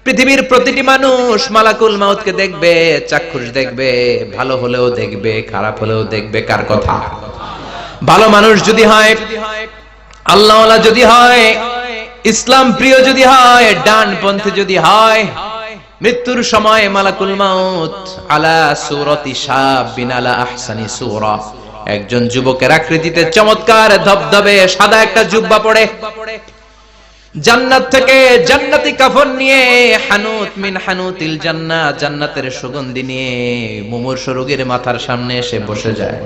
পৃথিবীর প্রতিটি মানুষ মালাকুল মাউতকে দেখবে, চাক্ষুষ দেখবে, ভালো হলেও দেখবে, খারাপ হলেও দেখবে। কার কথা? ভালো মানুষ যদি হয়, আল্লাহওয়ালা যদি হয়, ইসলাম প্রিয় যদি হয়, ডানপন্থী যদি হয়, মৃত্যুর সময় মালাকুল মাউত আলা সূরাতি শাবিন আলা আহসানি সূরা, একজন যুবকের আকৃতিতে চমৎকার ধবধবে সাদা একটা জুব্বা পরে, জান্নাত থেকে জান্নাতি কাফন নিয়ে, হানুত মিন হানুতিল জান্নাত, জান্নাতের সুগন্ধি নিয়ে মুমূর্ষ রোগীর মাথার সামনে এসে বসে যায়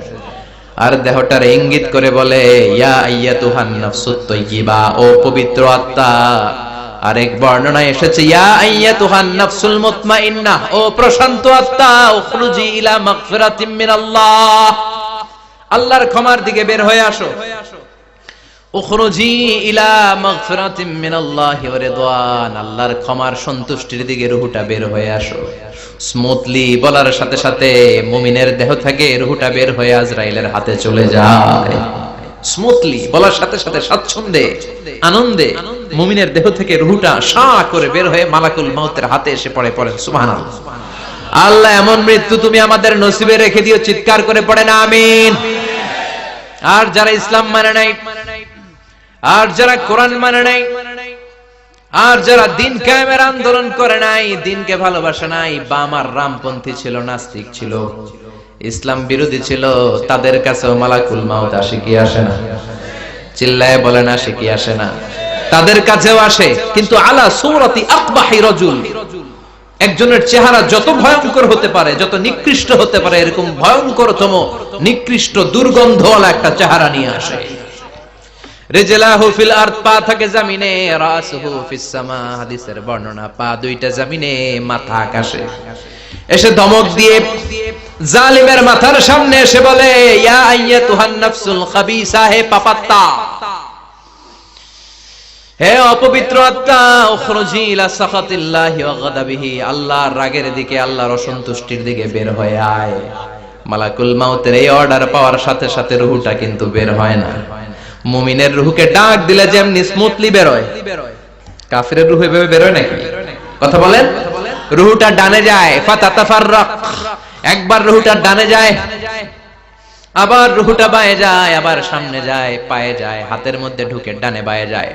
আর দেহটার ইঙ্গিত করে বলে, ইয়া আইয়াতুহান নাফসুত তাইয়্যিবা, ও পবিত্র আত্মা। আরেক বর্ণনায় এসেছে, ইয়া আইয়াতুহান নাফসুল মুতমাইন্নাহ, ও প্রশান্ত আত্মা, উখরুজি ইলা মাগফিরাতিম মিনাল্লাহ, আল্লাহর ক্ষমার দিকে বের হয়ে আসো। উখরুজি ইলা মাগফিরাতিম মিনাল্লাহি ওয়া রিদওয়ান, আল্লাহর ক্ষমার সন্তুষ্টির দিকে রূহটা বের হয়ে আসো। স্মুথলি বলার সাথে সাথে মুমিনের দেহ থেকে রূহটা বের হয়ে আজরাইলের হাতে চলে যায়। স্মুথলি বলার সাথে সাথে স্বাচ্ছন্দ্যে, আনন্দে মুমিনের দেহ থেকে রূহটা সা করে বের হয়ে মালাকুল মাউতের হাতে এসে পড়ে। পড়েন সুবহানাল্লাহ। আল্লাহ এমন মৃত্যু তুমি আমাদের নসিবে রেখে দিও, চিৎকার করে পড়েন আমিন। আর যারা ইসলাম মানে নাই, আর যারা কোরআন মানে নাই, আর যারা দিন কায়েমের আন্দোলন করে নাই, দিনকে ভালোবাসে নাই, বাম আর রামপন্থী ছিল, নাস্তিক ছিল, ইসলাম বিরোধী ছিল, তাদের কাছেও মালাকুল মাউত আসে কি আসে না? চিল্লায়ে বলেন আসে কি আসে না? তাদের কাছেও আসে, কিন্তু আলা সূরাতি আকবাহি রাজুল, একজনের চেহারা যত ভয়ঙ্কর হতে পারে, যত নিকৃষ্ট হতে পারে, এরকম ভয়ঙ্করতম নিকৃষ্ট দুর্গন্ধওয়ালা একটা চেহারা নিয়ে আসে। রিজলাহু ফিল আরদ, পা থাকে জমিনে, রাসুহু ফিস সামা, হাদিসের বর্ণনা, পা দুইটা জমিনে, মাথা আকাশে। এসে ধমক দিয়ে জালিমের মাথার সামনে এসে বলে, ইয়া আইয়াতুহান নাফসুল খাবিসা, হে পাপাত্তা, হে অপবিত্র আত্মা, উখরুজি ইলা সাখাতিল্লাহি ওয়া গাদাবিহি, আল্লাহর রাগের দিকে, আল্লাহর অসন্তুষ্টির দিকে বের হয়ে আয়। মালাকুল মাউতের এই অর্ডার পাওয়ার সাথে সাথে রূহটা কিন্তু বের হয় না। মুমিনের রূহকে ডাক দিলে যেমনি স্মুথলি বের হয়, কাফিরের রূহ এভাবে বের হয় নাকি? কথা বলেন। রূহটা ডানে যায়, ফাতাতাফাররাক, একবার রূহটা ডানে যায়, আবার রূহটা বায়ে যায়, আবার সামনে যায়, পায়ে যায়, হাতের মধ্যে ঢুকে ডানে বায়ে যায়।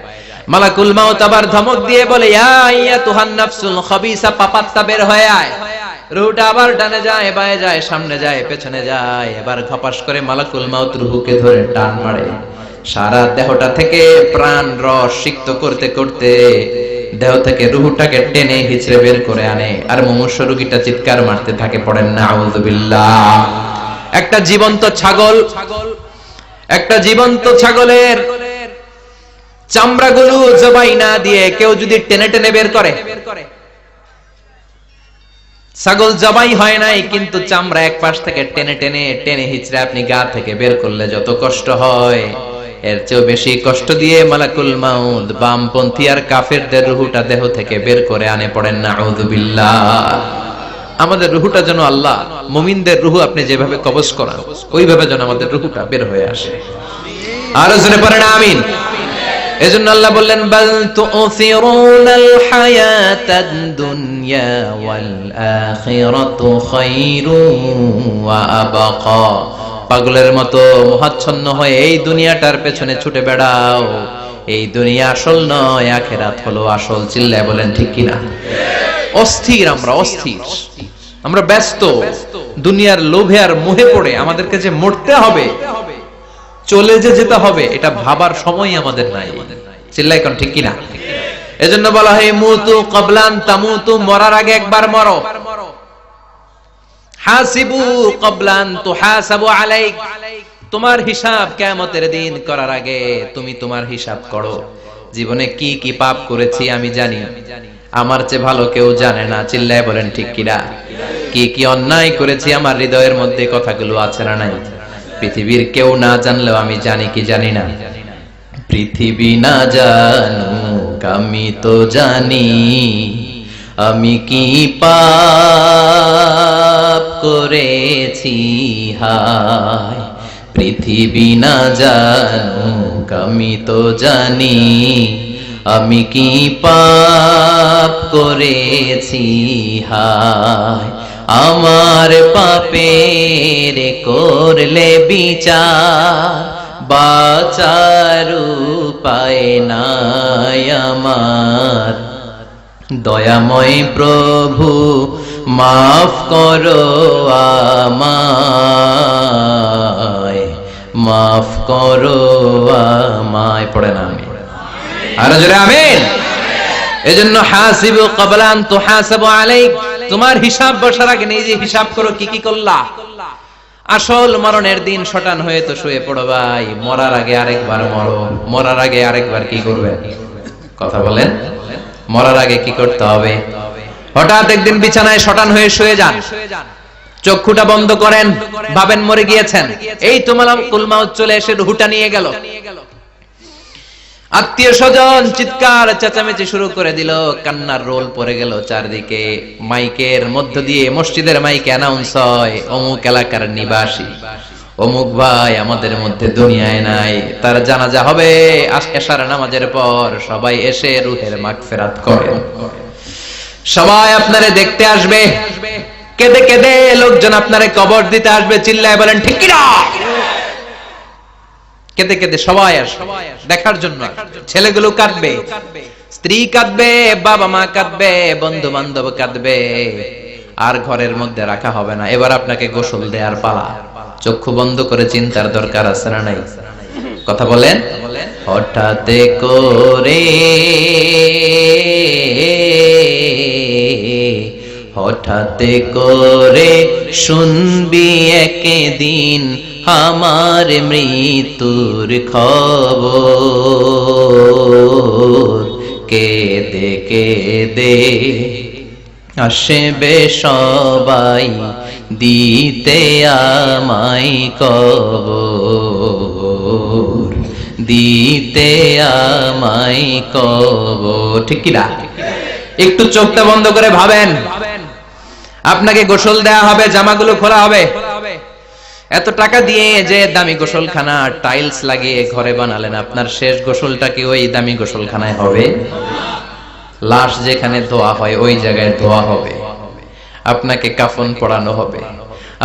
মালাকুল মাউত আবার ধমক দিয়ে বলে, ইয়া আইয়াতুহান নাফসুল খাবিসা, পাপাত্তা বের হয়ে আয়। রূহটা আবার ডানে যায়, বায়ে যায়, সামনে যায়, পেছনে যায়। এবার ঘপাস করে মালাকুল মাউত রূহকে ধরে টান মারে, সারা দেহটা থেকে প্রাণ রস সিক্ত করতে করতে দেহ থেকে রূহটাকে টেনে হিচড়ে বের করে আনে। আর মুমূর্ষ রোগীটা চিৎকার মারতে থাকে, পড়েন নাউযুবিল্লাহ। একটা জীবন্ত ছাগল, একটা জীবন্ত ছাগলের চামড়াগুলো জবাই না দিয়ে কেউ যদি টেনে টেনে বের করে, ছাগল জবাই হয় নাই কিন্তু চামড়া এক পাশ থেকে টেনে টেনে টেনে হিচড়ে আপনি গা থেকে বের করলে যত কষ্ট হয়, এর চেয়েও বেশি কষ্ট দিয়ে মালাকুল মাউত বামপন্থী আর কাফেরদের রূহটা দেহ থেকে বের করে আনে। পড়েন নাউযুবিল্লাহ। আমাদের রূহটা যেন আল্লাহ মুমিনদের রূহ আপনি যেভাবে কবজ করান, ওইভাবে যেন আমাদের রূহটা বের হয়ে আসে। আর জোরে পড়েন আমিন। এজন্য আল্লাহ বললেন, বাল তুসিরুনাল হায়াতাদ দুনিয়া ওয়াল আখিরাতু খায়রুন ওয়া আবকা, পাগলের মতো মোহাচ্ছন্ন হয়ে এই দুনিয়াটার পেছনে ছুটে বেড়াও, এই দুনিয়া আসল নয়, আখিরাত হলো আসল। চিল্লায় বলেন ঠিক কিনা? অস্থির, আমরা অস্থির, আমরা ব্যস্ত দুনিয়ার লোভে আর মোহে পড়ে, আমাদেরকে যে মরতে হবে, চলে যে যেতে হবে, এটা ভাবার সময় আমাদের নাই। চিল্লাই কোন ঠিক কিনা? এজন্য বলা হয় মুতু ক্বাবলান তামুতু, মরার আগে একবার মরো। হাসিবু ক্বাবলান তুহাসাবু আলাইক, তোমার হিসাব কিয়ামতের দিন করার আগে তুমি তোমার হিসাব করো। জীবনে কি কি পাপ করেছি আমি জানি, আমার চেয়ে ভালো কেউ জানে না। চিল্লায় বলেন ঠিক কিনা? কি কি অন্যায় করেছি আমার হৃদয়ের মধ্যে কথাগুলো আছে না নাই? পৃথিবীর কেউ না জানলেও আমি জানি কি জানি না? পৃথিবী না জানুক আমি তো জানি, আমি কি পাপ করেছি হায়। পৃথিবী না জানুক আমি তো জানি, আমি কি পাপ করেছি হায়, আমার পাপের করলে বিচার, বাঁচার উপায় নাই আমার। দয়াময় প্রভু মাফ করো আমায়, মাফ করো আমায়। পড়ে না আমি আর জোরে আমিন। এজন্য হাসিবু ক্বাবলা আন তুহাসাবু আলাইক, তোমার হিসাব বসার আগে নিজে হিসাব করো কি কি করলা। আসল মরণের দিন শটান হয়ে তো শুয়ে পড়ো ভাই, মরার আগে আরেকবার মরো। মরার আগে আরেকবার কি করবে? কথা বলেন, মরার আগে কি করতে হবে? হঠাৎ একদিন বিছানায় শটান হয়ে শুয়ে যান, চক্ষুটা বন্ধ করেন, ভাবেন মরে গিয়েছেন। এই তো মালাকুল মাউত চলে এসে রুহটা নিয়ে গেল। আত্মীয় স্বজন চিৎকার চেঁচামেচি শুরু করে দিল, কান্নার রোল পড়ে গেল চারদিকে। মাইকের মধ্য দিয়ে, মসজিদের মাইকে অ্যানাউন্স হয়, অমুক এলাকার নিবাসী অমুক ভাই আমাদের মধ্যে দুনিয়ায় নাই, তার জানাজা হবে এশার নামাজের পর। সবাই এসে রুহের মাগফিরাত করেন। সবাই আপনারে দেখতে আসবে, কেঁদে কেঁদে লোকজন আপনারে কবর দিতে আসবে। চিল্লায় বলেন ঠিক কি না? কেঁদে কেঁদে সবাই আসবে দেখার জন্য। ছেলেগুলো কাঁদবে, স্ত্রী কাঁদবে, বাবা মা কাঁদবে, বন্ধু বান্ধব কাঁদবে। আর ঘরের মধ্যে রাখা হবে না। এবার আপনাকে গোসল দেওয়ার পালা। চক্ষু বন্ধ করে চিন্তার দরকার আছে না নাই? কথা বলেন। হঠাৎ করে, হঠাৎ করে শুনবি একদিন আমার মৃত্যুর খবর। কেঁদে কেঁদে আসবে সবাই দিতে আমায় কবর, দিতে আমায় কবর। ঠিক কি না? একটু চোখটা বন্ধ করে ভাবেন, আপনাকে গোসল দেয়া হবে, জামাগুলো খোলা হবে। এত টাকা দিয়ে যে দামি গোসলখানা টাইলস লাগিয়ে ঘরে বানালেন, আপনার শেষ গোসলটা কি ওই দামি গোসলখানায় হবে? লাশ যেখানে ধোয়া হয় ওই জায়গায় ধোয়া হবে। আপনাকে কাফন পরানো হবে।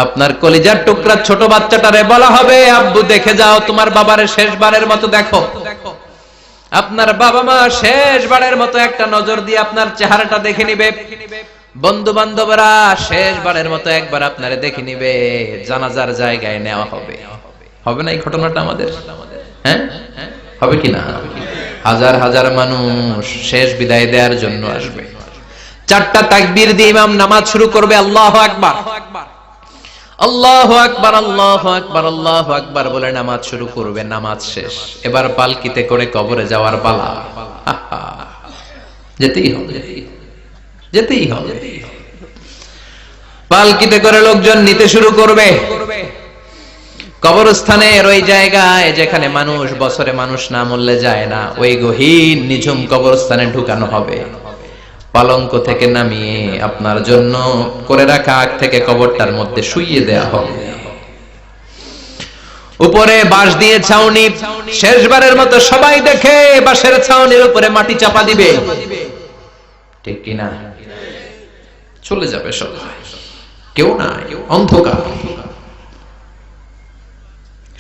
আপনার কলিজার টুকরা ছোট বাচ্চাটারে বলা হবে, আব্বু দেখে যাও, তোমার বাবারে শেষবারের মতো দেখো। আপনার বাবা মা শেষবারের মতো একটা নজর দিয়ে আপনার চেহারাটা দেখে নিবে। বন্ধু বান্ধবরা শেষবারের মতো একবার আপনারে দেখে নিবে। জানাজার জায়গায় নেওয়া হবে। হবে না এই ঘটনাটা আমাদের? হ্যাঁ, হবে কি না? হাজার হাজার মানুষ শেষ বিদায় দেওয়ার জন্য আসবে। চারটা তাকবীর দিয়ে ইমাম নামাজ শুরু করবে। আল্লাহু আকবার, আল্লাহু আকবার, আল্লাহু আকবার, আল্লাহু আকবার বলে নামাজ শুরু করবে। নামাজ শেষ। এবার পালকিতে করে কবরে যাওয়ার পালা। যেতেই হবে, যেতেই হবে। পালকিতে করে লোকজন নিতে শুরু করবে। কবরস্থানের ওই জায়গায় যেখানে মানুষ বছরে মানুষ না মরলে যায় না, ওই গহীন নিঝুম কবরস্থানে ঢুকানো হবে। পালঙ্ক থেকে নামিয়ে আপনার জন্য করে রাখা আগ থেকে কবরটার মধ্যে শুইয়ে দেয়া হবে। উপরে বাঁশ দিয়ে ছাউনি, শেষবারের মতো সবাই দেখে বাঁশের ছাউনির উপরে মাটি চাপা দিবে। ঠিক কিনা? চলে যাবে সবাই, কেউ নাই, অন্ধকার,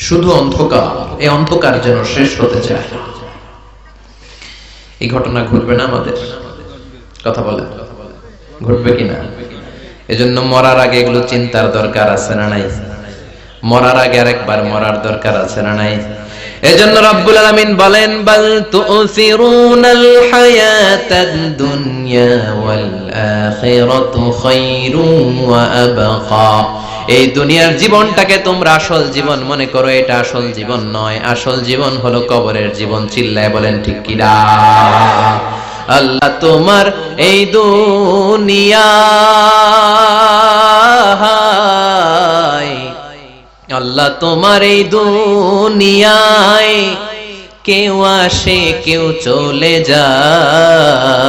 শুধু অন্ধকার। এই অন্ধকার যেন শেষ হতে চায়। এই ঘটনা ঘটবে না আমাদের? কথা বলে, ঘটবে কিনা? এজন্য মরার আগে এগুলো চিন্তার দরকার আছে না নাই? মরার আগে আরেকবার মরার দরকার আছে না নাই? এজন্য রব্বুল আলামিন বলেন, বাল তুসিরুনাল হায়াতাদ দুনিয়া ওয়াল আখিরাতু খায়রুন ওয়া আবকা। এই দুনিয়ার জীবনটাকে তোমরা আসল জীবন মনে করো, এটা আসল জীবন নয়। আসল জীবন হলো কবরের জীবন। চিল্লায় বলেন ঠিক কি না? আল্লাহ তোমার এই দুনিয়া, আল্লাহ তোমার এই দুনিয়ায় কেউ আসে কেউ চলে যায়,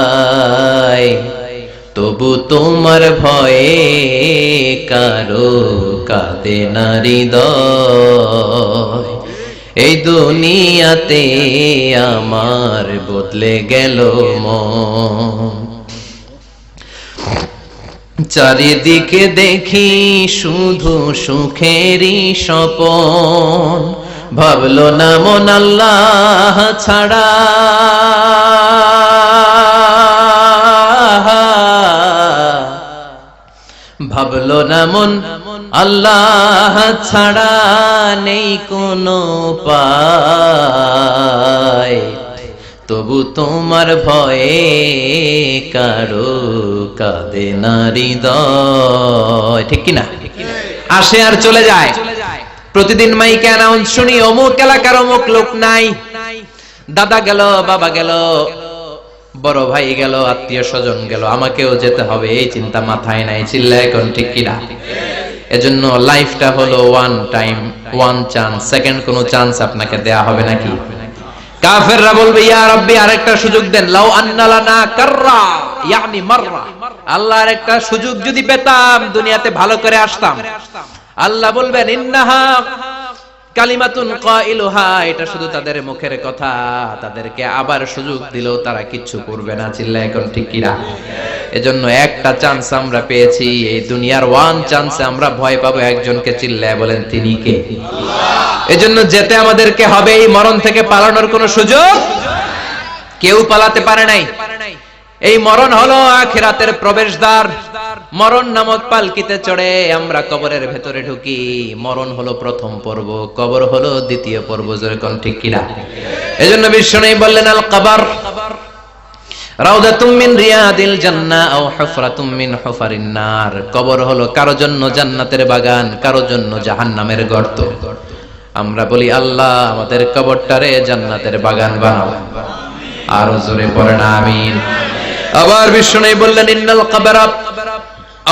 তবু তোমার ভয়ে কারো কাঁদে না হৃদয়। এই দুনিয়াতে আমার বদলে গেল মন। চারিদিকে দেখি শুধু সুখেরই স্বপন, ভাবলো না মন আল্লাহ ছাড়া, ভাবলো না মন আল্লাহ ছাড়া নেই কোনো উপায়, তবু তোমার ভয়ে কারো কাঁদে না হৃদয়। ঠিক কিনা? আসে আর চলে যায়। প্রতিদিন মাইকে অ্যানাউন্স শুনি অমুক এলাকার অমুক লোক নাই, দাদা গেল, বাবা গেল, বড় ভাই গেল, আত্মীয় স্বজন গেল, আমাকেও যেতে হবে, এই চিন্তা মাথায় নাই। চিল্লা এখন ঠিক কিনা? এজন্য লাইফটা হলো one time, one chance, second কোনো চান্স আপনাকে দেয়া হবে নাকি? কাফেররা বলবে ইয়া রাব্বি আরেকটা সুযোগ দেন, লাউ আন্না লানা কাররা ইয়ানি মাররা, আল্লাহ আরেকটা সুযোগ যদি পেতাম দুনিয়াতে ভালো করে আসতাম। আল্লাহ বলবেন ইন্নাহা কালিমাতুন কাইলুহা, এটা শুধু তাদের মুখের কথা, তাদেরকে আবার সুযোগ দিলেও তারা কিচ্ছু করবে না। চিল্লা এখন ঠিক কিনা? এজন্য একটা চান্স আমরা পেয়েছি, এই দুনিয়ার ওয়ান চান্সে আমরা ভয় পাবো একজনকে। চিল্লায় বলেন তিনি কে? আল্লাহ। এজন্য যেতে আমাদেরকে হবে, এই মরণ থেকে পালানোর কোনো সুযোগ কেউ পালাতে পারে নাই। এই মরণ হলো আখিরাতের প্রবেশদ্বার। মরণ নামক পালকিতে চড়ে আমরা কবরের ভেতরে ঢুকি। মরণ হলো প্রথম পর্ব, কবর হলো দ্বিতীয় পর্ব। জোরে কোন ঠিক কিনা? এজন্য বিশ্বনবী বললেন আল কবর রাউদাতুম মিন রিয়াদিল জান্নাহ আও হুফরাতুম মিন হুফারিন নার। কবর হলো কারো জন্য জান্নাতের বাগান, কারো জন্য জাহান্নামের গর্ত। আমরা বলি আল্লাহ আমাদের কবরটারে জান্নাতের বাগান বানাও। আরো জোরে পড়েন আমিন। আবার বিশ্বনবী বললেন ইন্নাল কবরা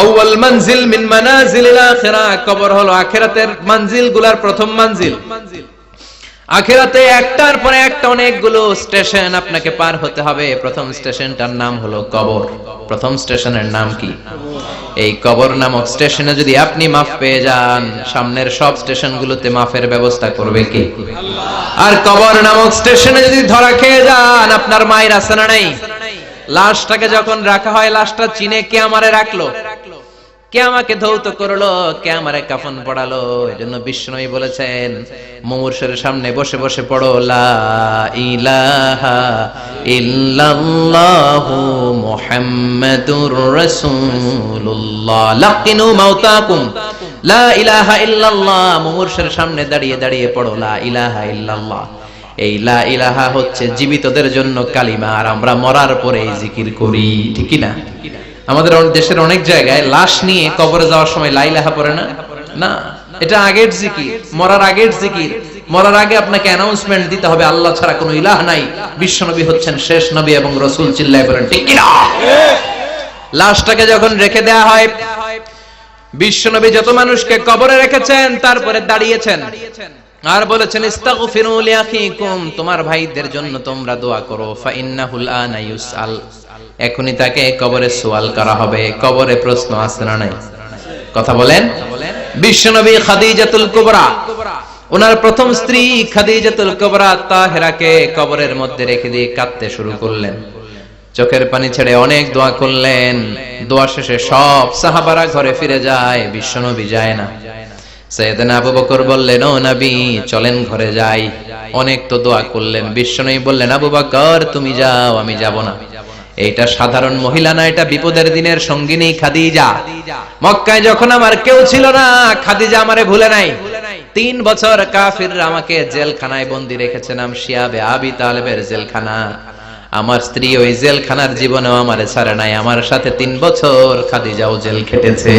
আউয়াল মানজিল মিন মানাজিলিল আখিরাহ। কবর হলো আখিরাতের মানজিলগুলোর প্রথম মানজিল। আখিরাতে একটার পরে একটা অনেকগুলো স্টেশন আপনাকে পার হতে হবে। প্রথম স্টেশনটার নাম হলো কবর। প্রথম স্টেশনের নাম কি? এই কবর নামক স্টেশনে যদি আপনি মাফ পেয়ে যান, সামনের সব স্টেশনগুলোতে মাফের ব্যবস্থা করবে কে? আল্লাহ। আর কবর নামক স্টেশনে যদি ধরা খেয়ে যান, আপনার মায়ের আছে না নাই? লাশটাকে যখন রাখা হয়, লাশটা চিনে কে আমারে রাখলো, কে আমাকে ধৌত করলো, কে আমারে কাফন পড়ালো। এজন্য বিশ্বনবী বলেছেন মুমূর্ষের সামনে বসে বসে পড়ো লা ইলাহা ইল্লাল্লাহু মুহাম্মাদুর রাসূলুল্লাহ। লাকিনু মাউতাকুম লা ইলাহা ইল্লাল্লাহ। মুমূর্ষের সামনে দাঁড়িয়ে দাঁড়িয়ে পড়ো লা ইলাহা ইল্লাল্লাহ। এই লা ইলাহা হচ্ছে জীবিতদের জন্য কালিমা, আর আমরা মরার পরে এই জিকির করি। ঠিক কি না? আমাদের দেশের অনেক জায়গায় লাশ নিয়ে কবরে যাওয়ার সময় লা ইলাহা পড়ে না। না, এটা আগের জিকির, মরার আগের জিকির। মরার আগে আপনাকে অ্যানাউন্সমেন্ট দিতে হবে আল্লাহ ছাড়া কোনো ইলাহ নাই, বিশ্বনবী হচ্ছেন শেষ নবী এবং রাসূল। চিল্লায়ে বলেন ঠিক কি না? লাশটাকে যখন রেখে দেয়া হয়, বিশ্বনবী যত মানুষকে কবরে রেখেছেন তারপরে দাঁড়িয়েছেন আর বলেছেন ইস্তাগফিরু লিআখিকুম, তোমার ভাইদের জন্য তোমরা দোয়া করো। ফা ইন্নাহুল আনা ইউসআল, এখনি তাকে কবরে সওয়াল করা হবে। কবরে প্রশ্ন আছে না নাই? কথা বলেন। বিশ্বনবী খাদিজাতুল কুবরা, ওনার প্রথম স্ত্রী খাদিজাতুল কুবরা তাহেরাকে কবরের মধ্যে রেখে দিয়ে কাঁদতে শুরু করলেন। চোখের পানি ছেড়ে অনেক দোয়া করলেন। দোয়া শেষে সব সাহাবারা ঘরে ফিরে যায়, বিশ্বনবী যায় না। সাইয়েদনা আবু বকর বললেন ও নবী চলেন ঘরে যাই। অনেক তো দোয়া করলেন। বিশ্বনবী বললেন আবু বকর তুমি যাও, আমি যাব না। এটা সাধারণ মহিলা না, এটা বিপদের দিনের সঙ্গিনী খাদিজা। মক্কায় যখন আমার কেউ ছিল না, খাদিজা আমারে ভুলে নাই। 3 বছর কাফিররা আমাকে জেলখানায় বন্দী রেখেছে, নাম শিয়াবে আবি তালেবের জেলখানা। আমার স্ত্রী ওই জেলখানার জীবনেও আমারে ছাড়ে নাই। আমার সাথে 3 বছর খাদিজাও জেল খেটেছে।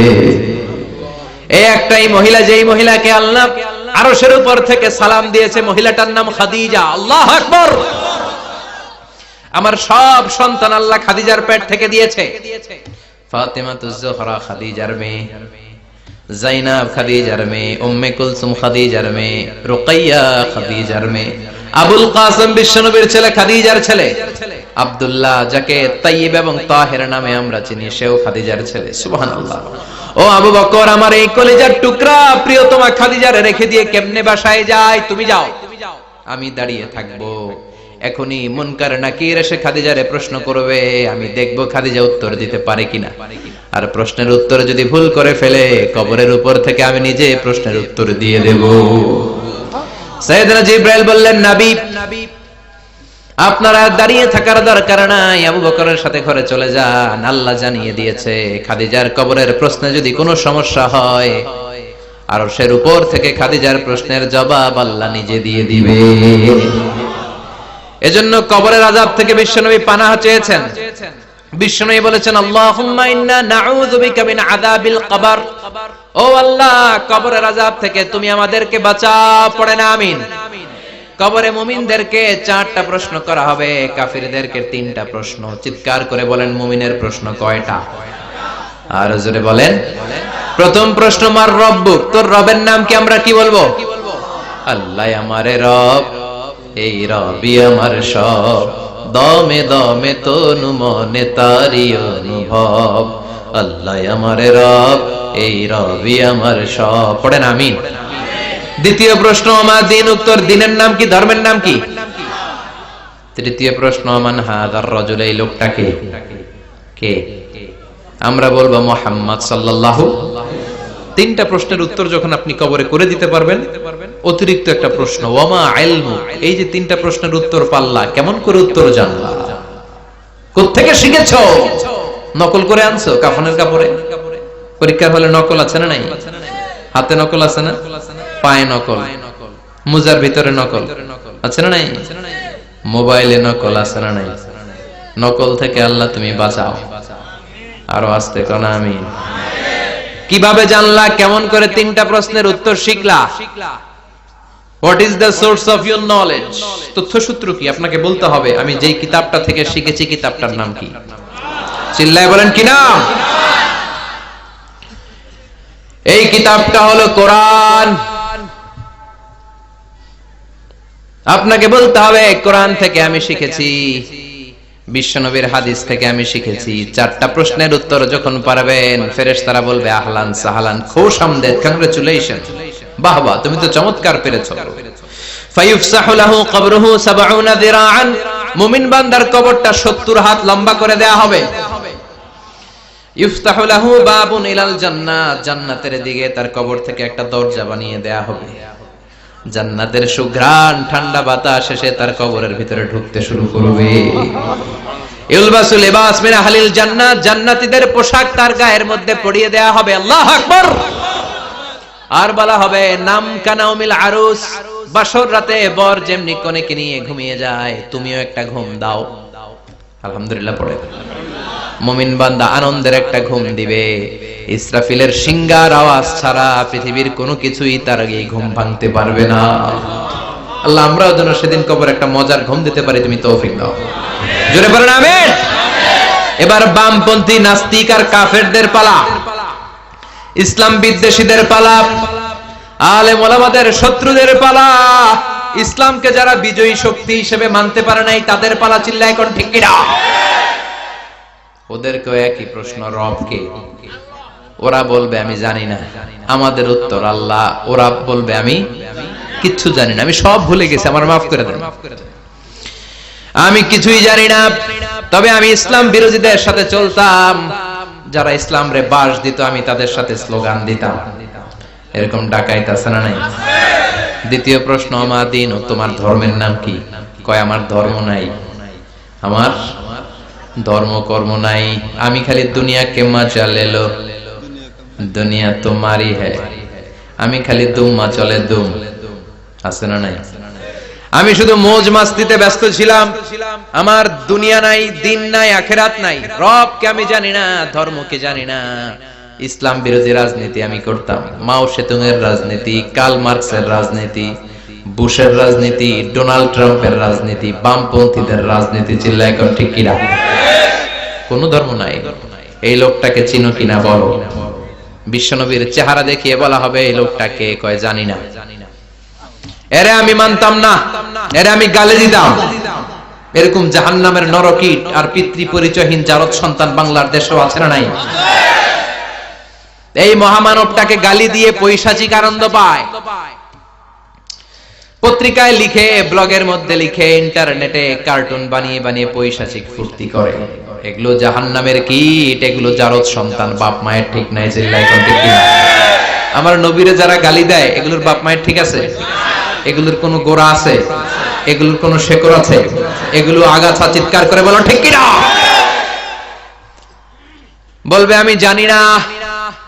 এই একটাই মহিলা, যেই মহিলাকে আল্লাহ আরশের উপর থেকে সালাম দিয়েছে, মহিলাটার নাম খাদিজা। আল্লাহু আকবার। আমার সব সন্তান আল্লাহ খাদিজার পেট থেকে দিয়েছে। ফাতেমাতুজ জোহরা খাদিজার মেয়ে, জাইনাব খাদিজার মেয়ে, উম্মে কুলসুম খাদিজার মেয়ে, রুকাইয়া খাদিজার মেয়ে, আবুল কাসেম বিশ্বনবীর ছেলে খাদিজার ছেলে, আব্দুল্লাহ যাকে তাইয়্যিব এবং তাহের নামে আমরা চিনি, সেও খাদিজার ছেলে। সুবহানাল্লাহ। ও আবু বকর, আমার এই কলিজার টুকরা প্রিয়তমা খাদিজারে রেখে দিয়ে কেমনে বাসায় যায়? তুমি যাও। আমি দাঁড়িয়ে থাকবো। এখনই মুনকার নাকির এসে খাদিজারে প্রশ্ন করবে, আমি দেখব খাদিজা উত্তর দিতে পারে কিনা। আর প্রশ্নের উত্তর যদি ভুল করে ফেলে, কবরের উপর থেকে আমি নিজে প্রশ্নের উত্তর দিয়ে দেব। সাইয়েদনা জিবরাইল বললেন, নবী আপনারা দাঁড়িয়ে থাকার দরকার নাই, আবু বকরের সাথে ঘরে চলে যান। আল্লাহ জানিয়ে দিয়েছে খাদিজার কবরের প্রশ্নে যদি কোনো সমস্যা হয়, আরশের উপর থেকে খাদিজার প্রশ্নের জবাব আল্লাহ নিজে দিয়ে দিবে। এজন্য কবরের আযাব থেকে বিশ্বনবী পানাহ চেয়েছেন। বিশ্বনবী বলেছেন, আল্লাহুম্মা ইন্না নাউযু বিকা মিন আযাবিল কবর। ও আল্লাহ, কবরের আযাব থেকে তুমি আমাদেরকে বাঁচাও। পড়েন আমিন। কবরে মুমিনদেরকে 4টা প্রশ্ন করা হবে, কাফিরদেরকে 3টা প্রশ্ন। চিৎকার করে বলেন, মুমিনের প্রশ্ন কয়টা? আর জোরে বলেন। প্রথম প্রশ্ন, মার রব্বুক, তোর রবের নাম কি? আমরা কি বলবো? আল্লাহ আমারে রব, এই রবি আমার সব, দমে দমে তনু মনে তারি অনুভব। আল্লাহ আমারে রব, এই রবি আমার সব। পড়েন আমিন। দ্বিতীয় প্রশ্ন, আমার দিন, উত্তর দিনের নাম কি? ধর্মের নাম কি? তৃতীয় প্রশ্ন, মান হাদার রাজুল, এই লোকটা কে? কে? আমরা বলবো মুহাম্মদ সাল্লাল্লাহু। 3টা প্রশ্নের উত্তর যখন আপনি কবরে করে দিতে পারবেন, অতিরিক্ত একটা প্রশ্ন, ওয়ামা ইলমু, এই যে 3টা প্রশ্নের উত্তর পাল্লা, কেমন করে উত্তর জানলা? কোত্থেকে শিখেছো? নকল করে আনছো কাফনের কাপড়ে? পরীক্ষার হলে নকল আছে না নাই? হাতে নকল আছে না? পায়ে নকল, মুজার ভিতরে নকল আছে না নাই? মোবাইলে নকল আছে না নাই? নকল থেকে আল্লাহ তুমি বাঁচাও। আরো আস্তে কোন আমিন। কিভাবে জানলা? কেমন করে 3টা প্রশ্নের উত্তর শিখলা? What is the source of your knowledge? তথ্যসূত্র কি? আপনাকে বলতে হবে, আমি যেই কিতাবটা থেকে শিখেছি কিতাবটার নাম কি? চিল্লায় বলেন কি নাম? এই কিতাবটা হলো কোরআন। আপনাকে বলতে হবে, কোরআন থেকে আমি শিখেছি, বিশ্বনবীর হাদিস থেকে আমি শিখেছি। 4টা প্রশ্নের উত্তর যখন পারবেন, ফেরেশতারা বলবে আহলান সাহলান, খুশ আমদেদ, কংগ্রাচুলেশন, বাহ বাহ, তুমি তো চমৎকার পেরেছো। ফায়ুফসাহু লাহু কবরুহু 70 যিরাআন, মুমিন বান্দার কবরটা 70 হাত লম্বা করে দেয়া হবে। ইফতাহু লাহু বাবুন ইলাল জান্নাহ, জান্নাতের দিকে তার কবর থেকে একটা দরজা বানিয়ে দেয়া হবে। জান্নাতের সুঘ্রাণ ঠান্ডা বাতাস এসে তার কবরের ভিতরে ঢুকতে শুরু করবে। ইলবাসু লিবাস মিন আহলিল জান্নাত, জান্নাতীদের পোশাক তার গায়ের মধ্যে পরিয়ে দেয়া হবে। আল্লাহু আকবার। আর বলা হবে, নাম কানাউমিল আরুস, বাসর রাতে বর যেমনি কনেকে নিয়ে ঘুমিয়ে যায়, তুমিও একটা ঘুম দাও। আলহামদুলিল্লাহ পড়ে। মুমিন বান্দা আনন্দের একটা ঘুম দিবে। ইসরাফিলের সিংগার আওয়াজ ছাড়া পৃথিবীর কোনো কিছুই তার এই ঘুম ভাঙতে পারবে না। আল্লাহ আমরাও যেন সেদিন কবর একটা মজার ঘুম দিতে পারি, তুমি তৌফিক দাও। জোরে বলেন আমিন। এবার বামপন্থী নাস্তিক আর কাফেরদের পালা, ইসলাম বিদ্বেষীদের পালা, আলেম ওলামাদের শত্রুদের পালা, ইসলামকে যারা বিজয়ী শক্তি হিসেবে মানতে পারে নাই তাদের পালা। চিল্লায় এখন ঠিক কিনা? ওদেরকেও একই প্রশ্ন, রব কে? ওরা বলবে আমি জানি না। আমাদের উত্তর আল্লাহ। ওরা বলবে আমি কিচ্ছু জানি না, আমি সব ভুলে গেছি, আমার মাফ করে দেন, আমি কিছুই জানি না। তবে আমি ইসলাম বিরোধীদের সাথে চলতাম, যারা ইসলাম রে বাস দিত আমি তাদের সাথে স্লোগান দিতাম। এরকম ডাকাইত আছে না নাই? দ্বিতীয় প্রশ্ন, আমার দিন, ও তোমার ধর্মের নাম কি? কয় আমার ধর্ম নাই, আমার ধর্ম কর্ম নাই, আমি খালি দুনিয়া কে মজা লে লো, দুনিয়া তোমারই হ্যায়, আমি খালি দুম্মা চলে দুম। আছে না নাই? আমি শুধু মৌজ মাস্তিতে ব্যস্ত ছিলাম, আমার দুনিয়া নাই, দিন নাই, আখেরাত নাই, রবকে আমি জানি না, ধর্মকে জানি না। ইসলাম বিরোধী রাজনীতি আমি করতাম, মাও সেতুং এর রাজনীতি, কার্ল মার্কসের রাজনীতি, বুশের রাজনীতি, ডোনাল্ড ট্রাম্পের রাজনীতি, বামপন্থীদের রাজনীতি। চিল্লায় এখন ঠিক কিনা? কোন ধর্ম নাই। এই লোকটাকে চিনো কিনা বলো। বিশ্বনবীর চেহারা দেখিয়ে বলা হবে এই লোকটাকে, কয় জানি না। এরে আমি মানতাম না, এরে আমি গালি দিতাম। এরকম জাহান্নামের নরকীট আর পিতৃ পরিচয়হীন জারদ সন্তান বাংলার দেশেও আছে না নাই? এই মহামানবটাকে গালি দিয়ে পৈশাচিক আনন্দ পায়। পত্রিকায় লিখে, ব্লগের মধ্যে লিখে, ইন্টারনেটে কার্টুন বানিয়ে বানিয়ে পৈশাচিক ফুর্তি করে। এগুলো জাহান্নামের কীট, এগুলো জারদ সন্তান, বাপ মায়ের ঠিক নাই। চিল্লায় কোন ঠিক কিনা? আমার নবীরে যারা গালি দেয়, এগুলোর বাপ মায়ের ঠিক আছে? এগুলোর কোনো গোড়া আছে? এগুলোর কোনো শেকড় আছে? এগুলো আগাছা চিৎকার করে বলো ঠিক কিনা? বলবে আমি জানি না,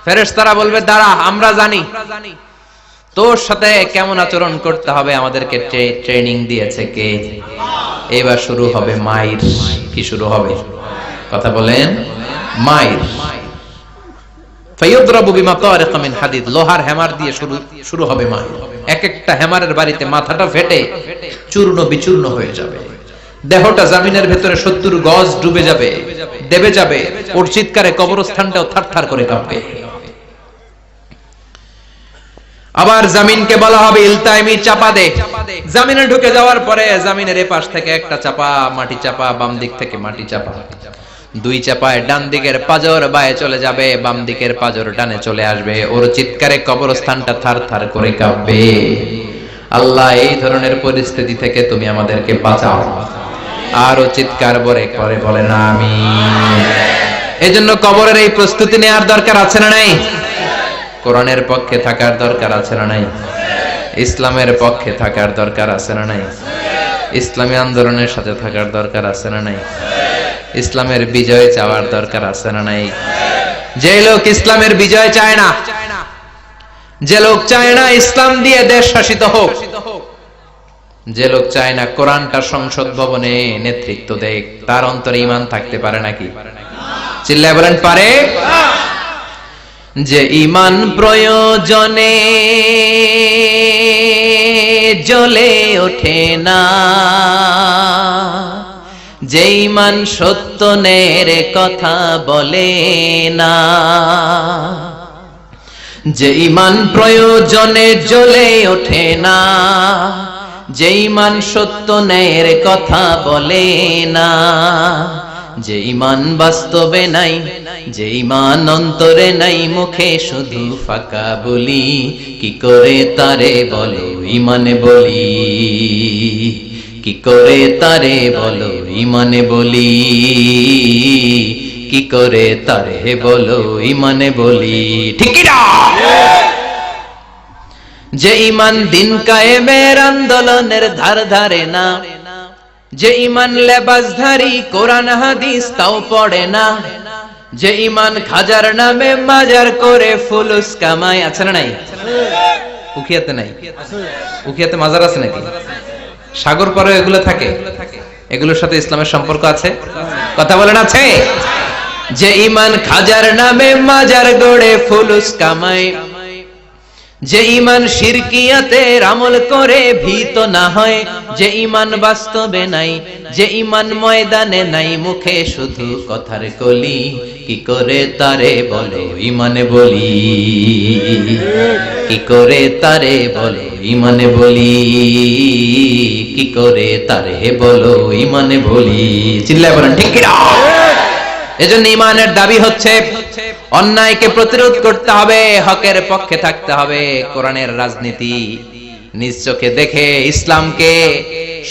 ফেরেশতারা বলবে দাঁড়া আমরা জানি। তোর সাথে কেমন আচরণ করতে হবে আমাদেরকে ট্রেনিং দিয়েছে কে? এবার শুরু হবে মাইর। কি শুরু হবে? কথা বলেন, মাইর। ফায়ুদরাবু বিমাতারিকা মিন হাদিদ, লোহার হ্যামার দিয়ে শুরু হবে মাইর। এক একটা হ্যামারের বাড়িতে মাথাটা ফেটে চূর্ণ বিচূর্ণ হয়ে যাবে, দেহটা জমিনের ভেতরে 70 গজ ডুবে যাবে, দেবে যাবে। ওর চিৎকারে কবরস্থানটাও থারথার করে কাঁপবে। আবার জমিনকে বলা হবে ইলতাইমি, চাপা দে। জমিনে ঢুকে যাওয়ার পরে জমিনের এপাশ থেকে একটা চাপা, মাটি চাপা, বাম দিক থেকে মাটি চাপা, দুই চাপায় ডান দিকের পাজর বায়ে চলে যাবে, বাম দিকের পাজর ডানে চলে আসবে। ওর চিৎকারে কবরস্থানটা থারথার করে কাঁপবে। আল্লাহ, এই ধরনের পরিস্থিতি থেকে তুমি আমাদেরকে বাঁচাও। আর ও চিৎকার করে বলেন আমিন। এজন্য কবরের এই প্রস্তুতি নেওয়ার দরকার আছে না নাই? কোরআনের পক্ষে থাকার দরকার আছে না নাই? ইসলামের পক্ষে থাকার দরকার আছে না নাই? ইসলামী আন্দোলনের সাথে থাকার দরকার আছে না নাই? ইসলামের বিজয় চাওয়ার দরকার আছে না নাই? যে লোক ইসলামের বিজয় চায় না, যে লোক চায় না ইসলাম দিয়ে দেশ শাসিত হোক, যে লোক চায় না কোরআনটা সংসদ ভবনে নেতৃত্ব দেয়, তার অন্তরে ঈমান থাকতে পারে নাকি? চিল্লায় বলেন পারে? যে ঈমান প্রয়োজনে জ্বলে ওঠে না, যে ঈমান সত্য ন্যায়ের কথা বলে না, যে ঈমান প্রয়োজনে জ্বলে ওঠে না, যে ঈমান সত্য ন্যায়ের কথা বলে না, যে ঈমান বাস্তবে নাই, যে ঈমান অন্তরে নাই, মুখে শুধু ফাঁকা বলি, কি করে তারে বলো ঈমানে বলি, কি করে তারে বলো ঈমানে বলি, কি করে তারে বলো ঈমানে বলি। ঠিক কি না? যে ঈমান দিন কায়েমের আন্দোলনের ধার ধারে না, যে ঈমান লেবাসধারী কোরআন হাদিস তাও পড়ে না, যে ঈমান খাজার নামে মাজার করে ফুলুস কামায়। আছে না নাই? উখিয়াতে নাই? উখিয়াতে মাজার আছে নাকি? সাগর পারে এগুলো থাকে? এগুলোর সাথে ইসলামের সম্পর্ক আছে? কথা বলেন আছে? যে ঈমান খাজার নামে মাজার গড়ে ফুলুস কামায়, যে ঈমান শিরকিয়াতের আমল করে ভীত না হয়, যে ঈমান বাস্তবে নাই, যে ঈমান ময়দানে নাই, মুখে শুধু কথার কলি, কি করে তারে বলো ঈমানে বলি, কি করে তারে বলো ঈমানে বলি, কি করে তারে বলো ঈমানে বলি। চিল্লায় বলেন ঠিক কি না? এজন্য ঈমানের দাবি হচ্ছে অন্যায়কে প্রতিরোধ করতে হবে, হকের পক্ষে থাকতে হবে। কোরআনের রাজনীতি নিজ চোখে দেখে ইসলামকে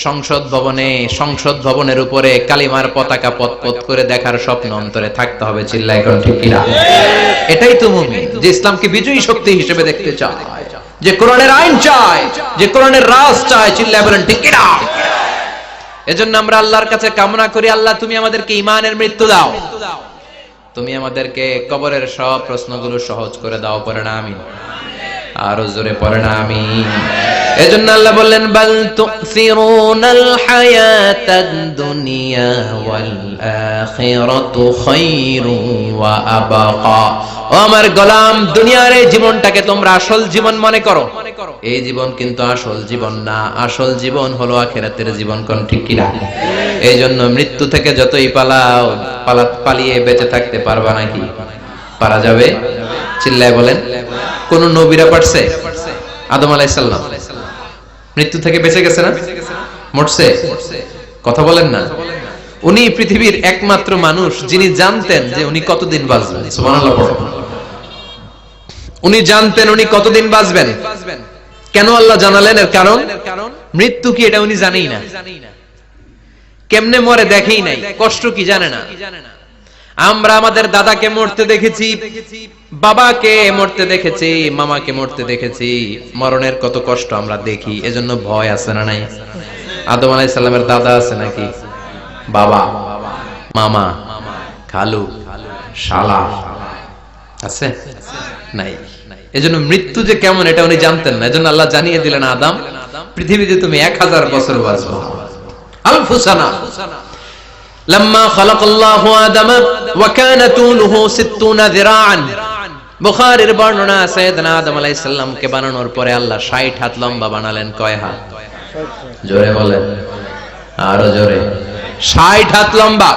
সংসদ ভবনের উপরে কালিমার পতাকা পতপত করে দেখার স্বপ্ন অন্তরে থাকতে হবে। চিল্লায় এখন ঠিক কিনা? এটাই তো মুমিন, যে ইসলামকে বিজয়ী শক্তি হিসেবে দেখতে চায়, যে কোরআনের আইন চায়, যে কোরআনের রাজ চায়। চিল্লায় বলেন ঠিক কিনা? এজন্য আমরা আল্লাহর কাছে কামনা করি, আল্লাহ তুমি আমাদেরকে ঈমানের মৃত্যু দাও, তুমি আমাদেরকে কবরের সব প্রশ্নগুলো সহজ করে দাও। পড়ে না আমিন? আরো জোরে পড়ে না আমিন? এজন্য আল্লাহ বললেন বাল তুসিরুনাল হায়াতাদ দুনিয়া ওয়াল আখিরাতু খায়রু ওয়া আবাকা। ও আমার গোলাম, দুনিয়ার এই জীবনটাকে তোমরা আসল জীবন মনে করো, এই জীবন কিন্তু আসল জীবন না। আসল জীবন হলো আখিরাতের জীবন। কোন ঠিক কিনা? এই জন্য মৃত্যু থেকে যতই পালিয়ে বেঁচে থাকতে পারবা নাকি? পারা যাবে? চিল্লায় বলেন। কোন নবীরা পারছে? আদম আলাইহিস সালাম মৃত্যু থেকে বেঁচে গেছে না? মরছে? কথা বলেন না। উনি পৃথিবীর একমাত্র মানুষ যিনি জানতেন যে উনি কতদিন বাঁচবেন। সুবহানাল্লাহ পড়ো। উনি জানতেন উনি কতদিন বাঁচবেন। কেন আল্লাহ জানালেন? এর কারণ মৃত্যু কি এটা উনি জানেই না, কেমনে মরে দেখেই নাই, কষ্ট কি জানে না। আমরা আমাদের দাদাকে মরতে দেখেছি, বাবাকে মরতে দেখেছি, মামাকে মরতে দেখেছি, মরণের কত কষ্ট আমরা দেখি, এজন্য ভয় আছে না নাই? আদম আলাইহিস সালামের দাদা আছে নাকি? বাবা, মামা, খালু, শালা আছে নাই? এজন্য মৃত্যু যে কেমন এটা উনি জানতেন না, এজন্য আল্লাহ জানিয়ে দিলেন, আদম পৃথিবীতে তুমি 1000 বছর বাঁচবে। আলফু সানা। লাম্মা খালাকাল্লাহু আদামা ওয়া কানা তুলুহু 60 যিরাআন। বুখারীর বর্ণনা, সাইয়েদনা আদম আলাইহিস সালামকে বানানোর পরে আল্লাহ 60 হাত লম্বা বানালেন। কয় হাত? জোরে বলেন, আরো জোরে। 60 হাত লম্বা।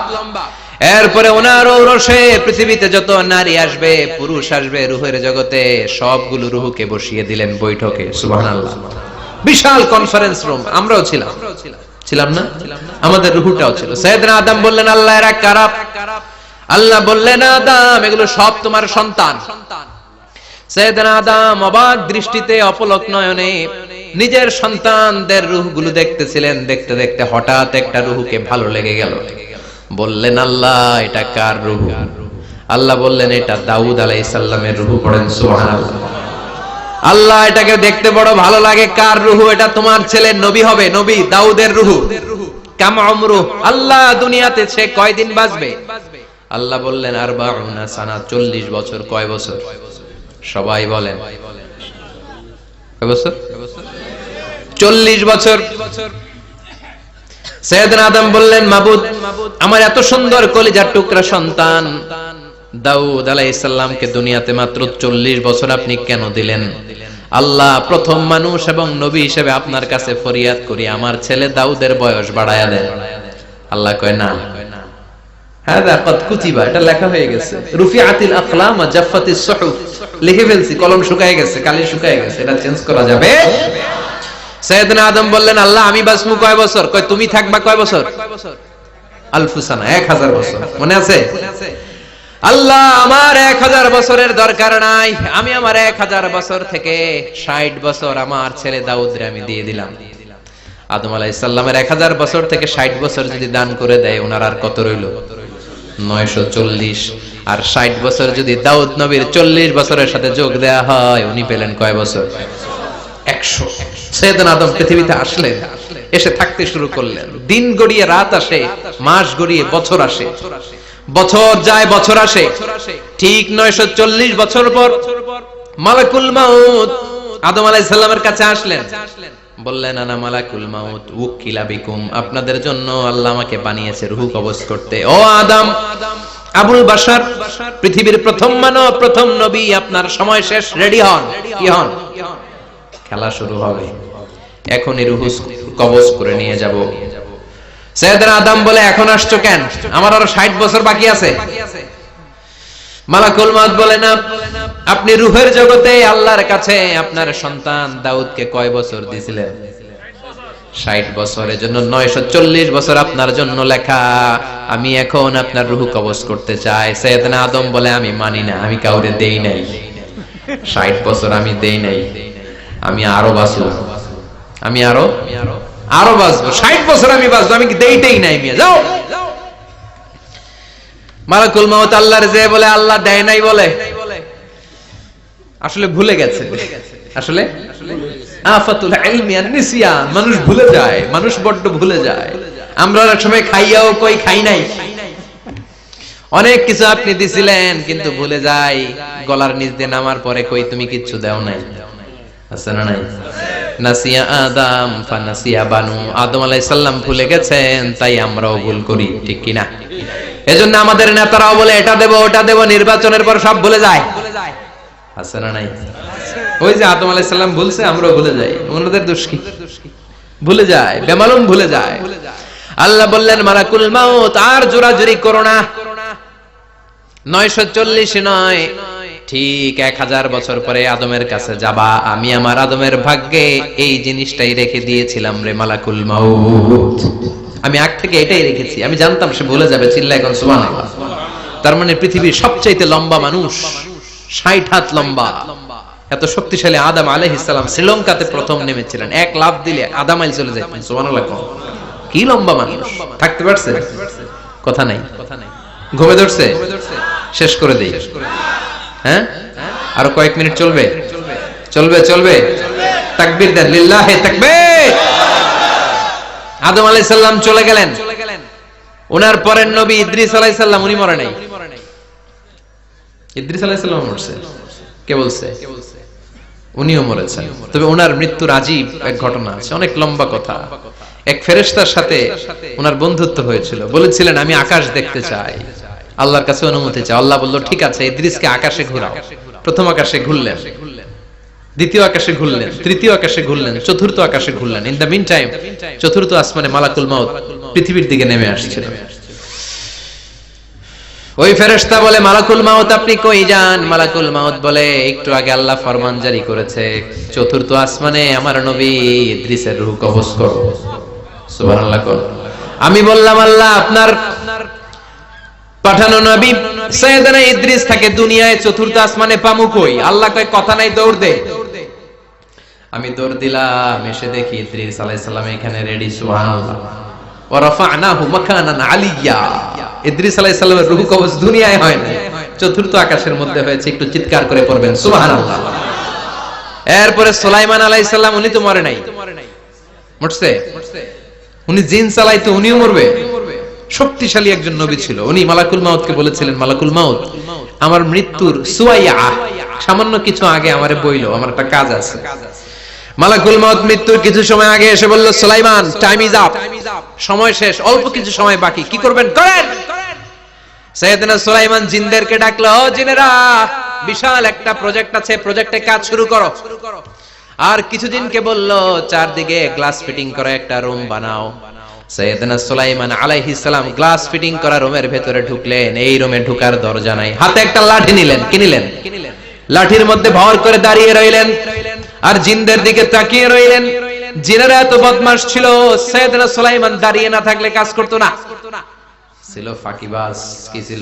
এরপরে ওনার ঔরসে পৃথিবীতে যত নারী আসবে, পুরুষ আসবে রূহের জগতে, সবগুলো রূহকে বসিয়ে দিলেন বৈঠকে। সুবহানাল্লাহ। বিশাল কনফারেন্স রুম। আমরাও ছিলাম না? আমাদের রূহটাও ছিল। সাইয়েদনা আদম বললেন, আল্লাহ এরা কারা? আল্লাহ বললেন, আদম এগুলো সব তোমার সন্তান। সাইয়েদনা আদম অবাক দৃষ্টিতে, অপলক নয়নে নিজের সন্তানদের রূহগুলো দেখতেছিলেন। দেখতে দেখতে হঠাৎ একটা রূহকে ভালো লেগে গেল। বললেন, আল্লাহ এটা কার রূহ? আল্লাহ বললেন, এটা দাউদ আলাইহিস সালামের রূহ। পড়েন সুবহানাল্লাহ। আল্লাহ এটাকে দেখতে বড় ভালো লাগে, কার রূহ? এটা তোমার ছেলে নবী হবে, নবী দাউদের রূহ। কাম উমরু, আল্লাহ দুনিয়াতে সে কয়দিন বাঁচবে? আল্লাহ বললেন, 40 সানা, 40 বছর। কয় বছর? সবাই বলেন কয় বছর? 40 বছর। সাইয়েদনা আদম বললেন, মাবুদ আমার এত সুন্দর কলিজার টুকরা সন্তান দাউদ আলাইহিস সালামকে দুনিয়াতে মাত্র 40 বছর আপনি কেন দিলেন? আল্লাহ, প্রথম মানুষ এবং নবী হিসেবে আপনার কাছে ফরিয়াদ করি, আমার ছেলে দাউদের বয়স বাড়ায়া দেন। আল্লাহ কয়, না, হাদা কদ কুতিবা, এটা লেখা হয়ে গেছে। রুফিআতিল আকলাম ওয়া জাফফাতিস সুহুফ, লিখে ফেলছি, কলম শুকায় গেছে, কালি শুকায় গেছে, এটা চেঞ্জ করা যাবে। সাইয়েদনা আদম বললেন, আল্লাহ আমি বাঁচবো কয় বছর? কয় তুমি থাকবা কয় বছর? আলফু সানা, 1000 বছর। মনে আছে? আল্লাহ আমার 1000 বছরের দরকার নাই, আমি আমার 1000 বছর থেকে 60 বছর আমার ছেলে দাউদরে আমি দিয়ে দিলাম। আদম আলাইহিস সালামের 1000 বছর থেকে 60 বছর যদি দান করে দেয়, ওনার আর কত রইল? 940। আর 60 বছর যদি দাউদ নবীর 40 বছরের সাথে যোগ দেয়া হয়, উনি পেলেন কয় বছর? 100। সাইয়েদনা আদম পৃথিবীতে আসলেন, এসে থাকতে শুরু করলেন। দিন গড়িয়ে রাত আসে, মাস গড়িয়ে বছর আসে, বছর যায় বছর আসে। ঠিক 940 বছর পর মালাকুল মাউত আদম আলাইহিস সালামের কাছে আসলেন। বললেন, আনা মালাকুল মাউত উকিলা বিকুম, আপনাদের জন্য আল্লাহ আমাকে বানিয়েছে রূহ কবজ করতে। ও আদম, আবুল বাশার, পৃথিবীর প্রথম মানব, প্রথম নবী, আপনার সময় শেষ, রেডি হন। কি হন? খেলা শুরু হবে, এখনই রূহ কবজ করে নিয়ে যাব। সাইয়েদনা আদম বলে, এখন আসছো কেন? আমার আরো 60 বছর বাকি আছে। মালাকুল মাউত বলে, না, আপনি রূহের জগতে আল্লাহর কাছে আপনার সন্তান দাউদকে কয় বছর দিয়েছিলেন? 60 বছর। এজন্য 940 বছর আপনার জন্য লেখা। আমি এখন আপনার রূহ কবজ করতে চাই। সাইয়েদনা আদম বলে, আমি মানি না, আমি কাউরে দেই নাই। 60 বছর আমি দেই নাই, আমি আরো বাঁচবো, আমি আরো বাঁচবো, 60 বছর আমি বাঁচবো, আমি দেইতেই নাই। মিয়া যাও। মালাকুল মাউত আল্লাহর যে বলে, আল্লাহ দেয় নাই বলে, আসলে ভুলে গেছে। আসলে আফাতুল ইলমি আন নিসিয়ান, মানুষ ভুলে যায়, মানুষ বড্ড ভুলে যায়। আমরা এক সময় খাইয়াও কই খাই নাই। অনেক কিছু আপনি দিছিলেন, কিন্তু ভুলে যাই। গলার নিচ দিয়ে নামার পরে কই তুমি কিচ্ছু দাও নাই। আছে না নাই? নাসিয়া আদম ফানাসিয়া বানু, আদম আলাইহিস সালাম ভুলে গেছেন, তাই আমরাও ভুল করি, ঠিক কি না? এজন্য আমাদের নেতারাও বলে, এটা দেব ওটা দেব, নির্বাচনের পর সব ভুলে যায়। আছে না নাই? ওই যে আদম আলাইহিস সালাম ভুলছে, আমরাও ভুলে যাই। ওনাদের দোষ কি? ভুলে যায়, বেমালুম ভুলে যায়। আল্লাহ বললেন, মালাকুল মাউত আর জোরাজুরি করো না। 940 নয়, ঠিক 1000 বছর পরে আদমের কাছে যাবা। আমি আমার আদমের ভাগ্যে এই জিনিসটাই রেখে দিয়েছিলাম রে মালাকুল মাউত। আমি আগ থেকে এটাই রেখেছি, আমি জানতাম সে ভুলে যাবে। চিল্লা এখন সুবহানাল্লাহ। তার মানে পৃথিবীর সবচাইতে লম্বা মানুষ, 60 হাত লম্বা, এত শক্তিশালী আদম আলাইহিস সালাম শ্রীলঙ্কাতে প্রথম নেমেছিলেন, এক লাফ দিলে আধা মাইল চলে যাইতেন। সুবহানাল্লাহ। কি লম্বা মানুষ, থাকতে পারছে? কথা নাই, ঘুমে ধরছে? শেষ করে দেই। হ্যাঁ, আরো কয়েক মিনিট চলবে? চলবে, চলবে। তাকবীর দেন, লিল্লাহি তাকবীর। আদম আলাইহিস সালাম চলে গেলেন, ওনার পরের নবী ইদ্রিস আলাইহিস সালাম, উনি মরে নাই। ইদ্রিস আলাইহিস সালাম মরছে, কে বলছে? উনিও মরেছেন। তবে ওনার মৃত্যুর আজীব এক ঘটনা আছে, অনেক লম্বা কথা। এক ফেরেশতার সাথে ওনার বন্ধুত্ব হয়েছিল, বলেছিলেন আমি আকাশ দেখতে চাই, আল্লাহর কাছে অনুমতি চাই। আল্লাহ বলল ঠিক আছে, ইদ্রিসকে আকাশে ঘোরাও। প্রথম আকাশে ঘুরলেন, দ্বিতীয় আকাশে ঘুরলেন, তৃতীয় আকাশে ঘুরলেন, চতুর্থ আকাশে ঘুরলেন। ইন দ্য মিন টাইম চতুর্থ আসমানে মালাকুল মাউত পৃথিবীর দিকে নেমে আসছিল। ওই ফেরেশতা বলে মালাকুল মাউত আপনি কই যান? মালাকুল মাউত বলে একটু আগে আল্লাহ ফরমান জারি করেছে, চতুর্থ আসমানে আমার নবী ইদ্রিসের রূহ কবজ করো। সুবহানাল্লাহ। আমি বললাম আল্লাহ আপনার পাঠানো নবী সাইয়েদনা ইদ্রিস থাকে দুনিয়ায়, চতুর্থ আসমানে পামু কই? আল্লাহ কয় কথা নাই, দৌড় দে। আমি দৌড় দিলাম, এসে দেখি ইদ্রিস আলাইহিস সালাম এখানে রেডি। সুবহানাল্লাহ। ওয়া রাফা'নাহু মাকানান আলিয়্যা। ইদ্রিস আলাইহিস সালামের রূহ কবজ দুনিয়ায় হয় না, চতুর্থ আকাশের মধ্যে হয়েছে। একটু চিৎকার করে পড়বেন সুবহানাল্লাহ। এরপরে সুলাইমান আলাইহিস সালাম, উনি তো মরে নাই, মরছে? উনি জিন চালাইতো, উনিও মরবে? শক্তিশালী একজন নবী ছিল। উনি মালাকুল মাউতকে বলেছিলেন মালাকুল মাউত আমার মৃত্যুর সুয়াইয়া সামান্য কিছু আগে আমারে বইলো, আমার একটা কাজ আছে। মালাকুল মাউত মৃত্যুর কিছু সময় আগে এসে বলল সুলাইমান টাইম ইজ আপ, সময় শেষ, অল্প কিছু সময় বাকি, কি করবেন করেন। সাইয়েদনা সুলাইমান জিনদেরকে ডাকলো, ও জিনেরা বিশাল একটা প্রজেক্ট আছে, প্রজেক্টে কাজ শুরু করো। আর কিছুদিনকে বলল চারদিকে গ্লাস ফিটিং করা একটা রুম বানাও। সাইয়েদনা সুলাইমান আলাইহিস সালাম গ্লাস ফিটিং করা রুমের ভেতরে ঢুকলেন। এই রুমে ঢোকার দরজা নাই, হাতে একটা লাঠি নিলেন। কি নিলেন? লাঠির মধ্যে ভর করে দাঁড়িয়ে রইলেন আর জিনদের দিকে তাকিয়ে রইলেন। জিনেরা এত বদমাশ ছিল, সাইয়েদনা সুলাইমান দাঁড়িয়ে না থাকলে কাজ করতো না, ছিল ফাঁকিবাজ। কি ছিল?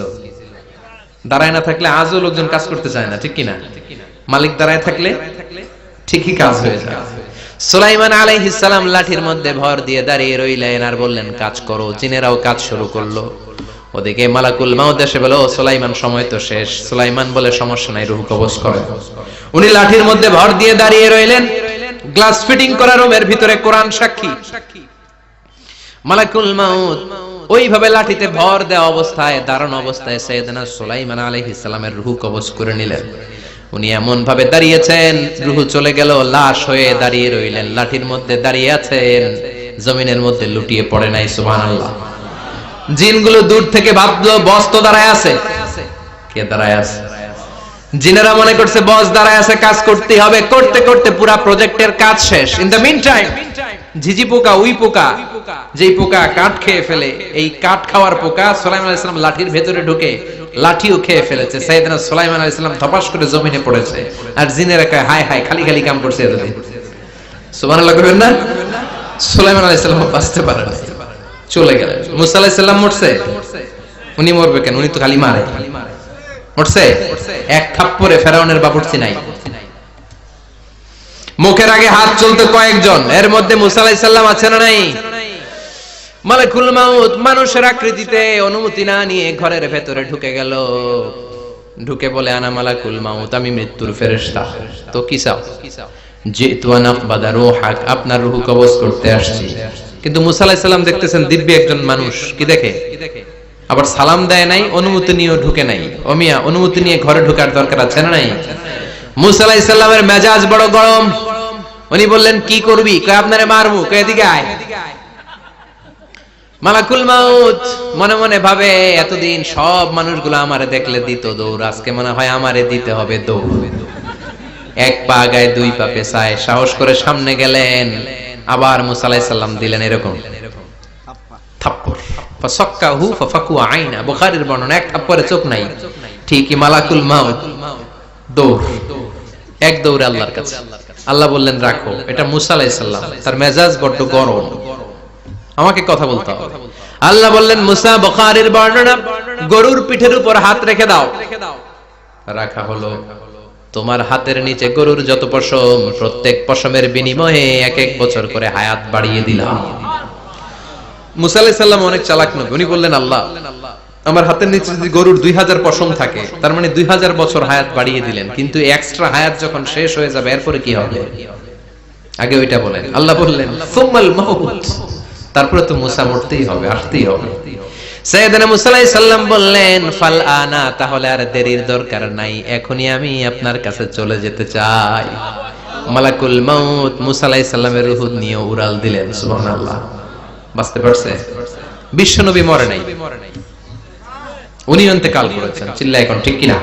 দাঁড়ায় না থাকলে আজও লোকজন কাজ করতে চায় না, ঠিক কি না? মালিক দাঁড়ায় থাকলে ঠিকই কাজ হয়ে যায়। সুলাইমান আলাইহিস সালাম লাঠির মধ্যে ভর দিয়ে দাঁড়িয়ে রইলেন আর বললেন কাজ করো। জিনেরাও কাজ শুরু করলো। ওদিকে মালাকুল মাউত এসে বলে, ও সুলাইমান সময় তো শেষ। সুলাইমান বলে সমস্যা নাই, রূহ কবজ করে। উনি লাঠির মধ্যে ভর দিয়ে দাঁড়িয়ে রইলেন। গ্লাস ফিটিং করা রুমের ভিতরে কোরআন সাক্ষী। মালাকুল মাউত ওইভাবে লাঠিতে ভর দেওয়া অবস্থায়, দাঁড়ানো অবস্থায় সাইয়েদনা সুলাইমান আলাইহিস সালামের রূহ কবজ করে নিলেন। উনি এমন ভাবে দাঁড়িয়েছেন, রূহ চলে গেল, লাশ হয়ে দাঁড়িয়ে রইলেন। লাঠির মধ্যে দাঁড়িয়ে আছেন, জমিনের মধ্যে লুটিয়ে পড়ে নাই। সুবহানাল্লাহ। জিনগুলো দূর থেকে ভাবলো বস তো দাঁড়ায় আছে। কে দাঁড়ায় আছে? জিনেরা মনে করছে বস দাঁড়ায় আছে, কাজ করতেই হবে। করতে করতে পুরা প্রজেক্টের কাজ শেষ। ইন দ্য মিন টাইম ঝিঝি পোকা, উই পোকা, যেই পোকা কাঠ খেয়ে ফেলে, এই কাঠ খাওয়ার পোকা সুলাইমান আলাইহিস সালাম লাঠির ভেতরে ঢুকে লাঠিও খেয়ে ফেলেছে। সাইয়েদনা সুলাইমান আলাইহিস সালাম ধপাস করে জমিনে পড়েছে। আর জিনেরা কয় হায় হায়, খালি খালি কাম করছে এতদিন। সুবহানাল্লাহ কইবেন না? সুলাইমান আলাইহিস সালাম বাঁচতে পারেন, চলে গেলেন। মুসা আলাইহিস সালাম মরছে? উনি মরবে কেন? উনি তো খালি মারে। মরছে? এক থাপ্পড়ে ফেরাউনের বাবুর্চি নাই। মুখের আগে হাত চলতে কয়েকজন, এর মধ্যে মুসা আলাইহিস সালাম আছে না নাই? মালাকুল মাউত মানুষের আকৃতিতে অনুমতি না নিয়ে ঘরের ভেতরে ঢুকে গেল। ঢুকে বলে আনা মালাকুল মাউত, আমি মৃত্যুর ফেরেশতা। তো কি চাও? জিতু আন আকবাদা রূহাক, আপনার রূহ কবজ করতে আসছি। কিন্তু মুসা আলাইহিস সালাম দেখতেছেন দিব্য একজন মানুষ, কি দেখে? আবার সালাম দেয় নাই, অনুমতি নিয়েও ঢুকে নাই। ও মিয়া, অনুমতি নিয়ে ঘরে ঢোকার দরকার আছে না নাই? মুসা আলাইহিস সালামের মেজাজ বড় গরম। উনি বললেন কি করবি? কয় আপনারে মারবো। কয় এদিকে আয়। মালাকুল মাউত মনে মনে ভাবে এতদিন সব মানুষগুলো আমারে দেখলে দিত দৌড়, আজকে মনে হয় আমারে দিতে হবে দৌড়। এক পা আগায় দুই পা পেছায়, সাহস করে সামনে গেলেন। আবার মুসা আলাইহিস সালাম দিলেন এরকম থাপ্পড়। ফাসাক্কাহু ফাফাকু আইনা, বুখারীর বর্ণনা, এক থাপ্পড়ে চোখ নাই। ঠিকই মালাকুল মাউত দৌড়, এক দৌড়ে আল্লাহর কাছে। আল্লাহ বললেন রাখো, এটা মুসা আলাইহিস সালাম, তার মেজাজ বড্ড গরম, আমাকে কথা বলতে হবে। আল্লাহ বললেন মুসা, বুখারীর বর্ণনা, গরুর পিঠের উপর হাত রেখে দাও। রাখা হলো। তোমার হাতের নিচে গরুর যত পশম, প্রত্যেক পশমের বিনিময়ে এক এক বছর করে হায়াত বাড়িয়ে দিলাম। মুসা আলাইহিস সালাম অনেক চালাক নবী, উনি বললেন আল্লাহ আমার হাতের নিচে যদি গরুর 2000 পশম থাকে, তার মানে 2000 বছর হায়াত বাড়িয়ে দিলেন, কিন্তু এক্সট্রা হায়াত যখন শেষ হয়ে যাবে এরপরে কি হবে? আগে ওইটা বলেন। আল্লাহ বললেন সুম্মাল মাউত, তারপরে তো মুসা মরতেই হবে, আসতেই হবে। সাইয়েদনা মুসা আলাইহিস সালাম বললেন ফাল আনা, তাহলে আর দেরির দরকার নাই, এখনই আমি আপনার কাছে চলে যেতে চাই। মালাকুল মাউত মুসা আলাইহিস সালামের রূহ নিয়ে উড়াল দিলেন। সুবহানাল্লাহ। বুঝতে পারছে? বিশ্বনবী মরে নাই, উনি ইন্তেকাল করেছেন। চিল্লায় এখন ঠিক কিনা?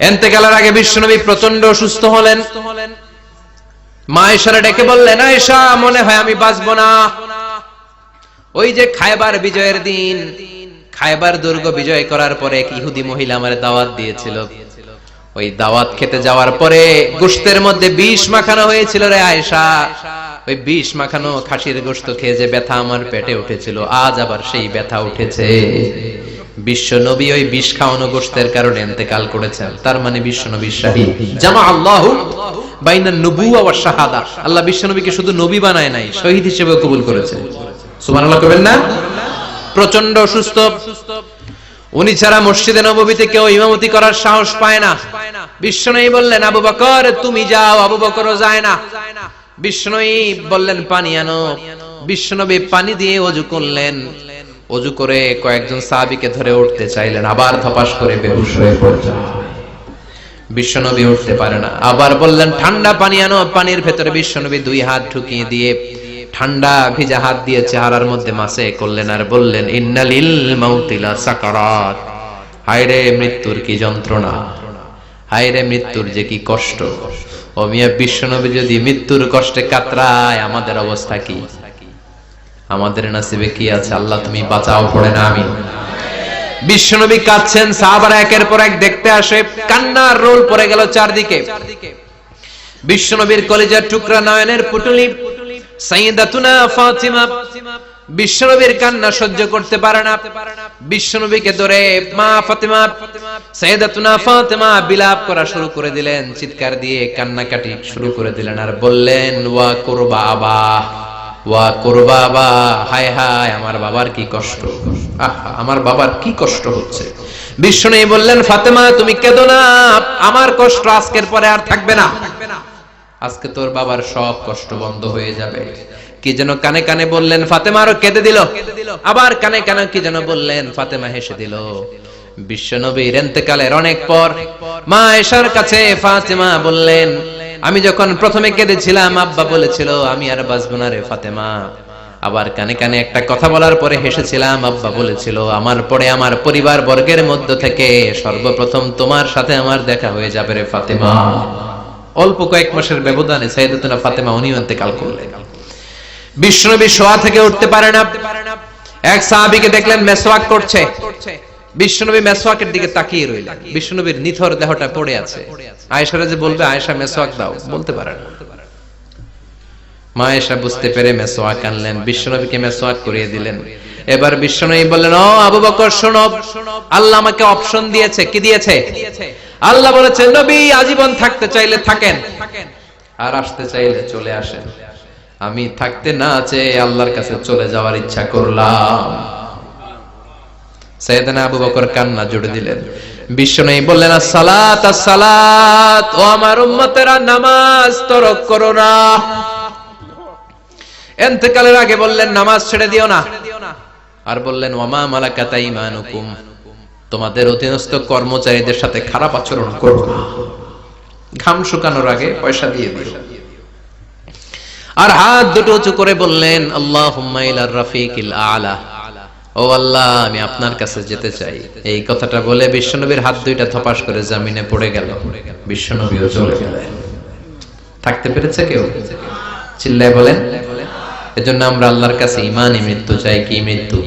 ইন্তেকালের আগে বিশ্বনবী প্রচন্ড অসুস্থ হলেন। মা আয়েশারে ডেকে বললেন আয়েশা, মনে হয় আমি বাঁচবো না। ওই যে খায়বার বিজয়ের দিন, খায়বার দুর্গ বিজয় করার পরে এক ইহুদি মহিলা আমারে দাওয়াত দিয়েছিল। ওই দাওয়াত খেতে যাওয়ার পরে গোশতের মধ্যে বিষ মাখানো হয়েছিল রে আয়েশা। ওই বিষ মাখানো খাসির গোশত খেয়ে যে ব্যথা আমার পেটে উঠেছিল, আজ আবার সেই ব্যথা উঠেছে। বিশ্ব নবী ওই বিষ খাওয়ানো গোশতের কারণে ইন্তেকাল করেছেন। তার মানে বিশ্ব নবী শাহীদ। জামা আল্লাহু বাইনা নবুওয়া ওয়া শাহাদা, আল্লাহ বিশ্ব নবীকে শুধু নবী বানায় নাই, শহীদ হিসেবে কবুল করেছে। সুবহানাল্লাহ কইবেন না? প্রচন্ড অসুস্থ, উনি ছাড়া মসজিদে নববীতে কেউ ইমামতি করার সাহস পায় না। বিশ্বনবী বললেন আবু বকর তুমি যাও, আবু বকরও যায় না। বিশ্বনবী বললেন পানি আনো। বিশ্বনবী পানি দিয়ে ওযু করলেন। ওযু করে কয়েকজন সাহাবীকে ধরে উঠতে চাইলেন, আবার ধপাস করে বেহুশ হয়ে পড়লেন। বিশ্বনবী উঠতে পারে না। আবার বললেন ঠান্ডা পানি আনো। পানির ভেতরে বিশ্বনবী দুই হাত ঢুকিয়ে দিয়ে ঠান্ডা ভিজা হাত দিয়ে চেহারার মধ্যে মাসে করলেন আর বললেন ইন্নালিল মাউতিলা সাকারাত, হায়রে মৃত্যুর কি যন্ত্রণা, হায়রে মৃত্যুর যে কি কষ্ট। ও মিয়া, বিশ্বনবী যদি মৃত্যুর কষ্টে কাতরায়, আমাদের অবস্থা কি? আমাদের নসিবে কি আছে? আল্লাহ তুমি বাঁচাও, পড়ে না আমি। বিশ্বনবী কাঁদছেন, সাহাবারা একের পর এক দেখতে আসে, কান্নার রোল পড়ে গেল চারদিকে। বিশ্বনবীর কলিজার টুকরা নয়নের পুটুলি সাইয়্যিদাতুনা ফাতিমা বিশ্বনবীর কান্না সহ্য করতে পারে না। বিশ্বনবীকে ধরে মা ফাতিমা, সাইয়্যিদাতুনা ফাতিমা বিলাপ করা শুরু করে দিলেন, চিৎকার দিয়ে কান্নাকাটি শুরু করে দিলেন আর বললেন ওয়া কুরবাবা, ওয়া কুরবাবা, হায় হায় আমার বাবার কি কষ্ট, আহা আমার বাবার কি কষ্ট হচ্ছে। বিশ্বনবী বললেন ফাতেমা তুমি কেঁদো না, আমার কষ্ট আজকের পরে আর থাকবে না, আজকে তোর বাবার সব কষ্ট বন্ধ হয়ে যাবে। কি যেন কানে কানে বললেন, ফাতেমা আরো কেঁদে দিল। আবার কানে কানে কি যেন বললেন, ফাতেমা হেসে দিল। বিশ্বনবীর ইন্তেকালের অনেক পর মা আয়েশার কাছে ফাতেমা বললেন, আমি যখন প্রথমে কেঁদেছিলাম আব্বা বলেছিল আমি আর বাঁচব না রে ফাতেমা। আবার কানে কানে একটা কথা বলার পরে হেসেছিলাম, আব্বা বলেছিল আমার পরে আমার পরিবার বর্গের মধ্য থেকে সর্বপ্রথম তোমার সাথে আমার দেখা হয়ে যাবে রে ফাতেমা। অল্প কয়েক মাসের ব্যবধানে সাইয়্যিদাতুনা ফাতেমা উনিও ইন্তেকাল করলেন। বিশ্বনবী শোয়া থেকে উঠতে পারে না। এক সাহাবীকে দেখলেন মেসওয়াক করছে। বিশ্বনবী মেসওয়াকের দিকে তাকিয়ে রইলেন। বিশ্বনবীর নিথর দেহটা পড়ে আছে। আয়েশারে যে বলবে আয়েশা মেসওয়াক দাও, বলতে পারে না। মা আয়েশা বুঝতে পেরে মেসওয়াক আনলেন, বিশ্বনবীকে মেসওয়াক করিয়ে দিলেন। এবার বিশ্বনবী বললেন, ও আবু বকর শোনো, আল্লাহ আমাকে অপশন দিয়েছে। কি দিয়েছে? আল্লাহ বলেছে নবী আজীবন থাকতে চাইলে থাকেন, আর আসতে চাইলে চলে আসেন। আমি থাকতে না চেয়ে আল্লাহর কাছে চলে যাওয়ার ইচ্ছা করলাম। সাইয়েদনা আবু বকর কান্না জুড়ে দিলেন। বিশ্বনবী বললেন আসসালাত আসসালাত, ও আমার উম্মতেরা নামাজ তরক করো না। ইন্তেকালের আগে বললেন নামাজ ছেড়ে দিও না, আর বললেন ওয়ামা মালাকাত আইমানুকুম, তোমাদের অধীনস্থ কর্মচারীদের সাথে খারাপ আচরণ করো না। ঘাম শুকানোর আগে পয়সা দিয়ে দিও। আর হাত দুটো উঁচু করে বললেন আল্লাহুম্মা ইলার রাফিকিল আলা, ও আল্লাহ আমি আপনার কাছে যেতে চাই। এই কথাটা বলে বিশ্বনবীর হাত দুইটা থপাস করে জমিনে পড়ে গেল। বিশ্বনবীও চলে গেলেন। থাকতে পেরেছে কেউ? চিল্লায় বলেন। এজন্য আমরা আল্লাহর কাছে ঈমানি মৃত্যু চাই। কি মৃত্যু?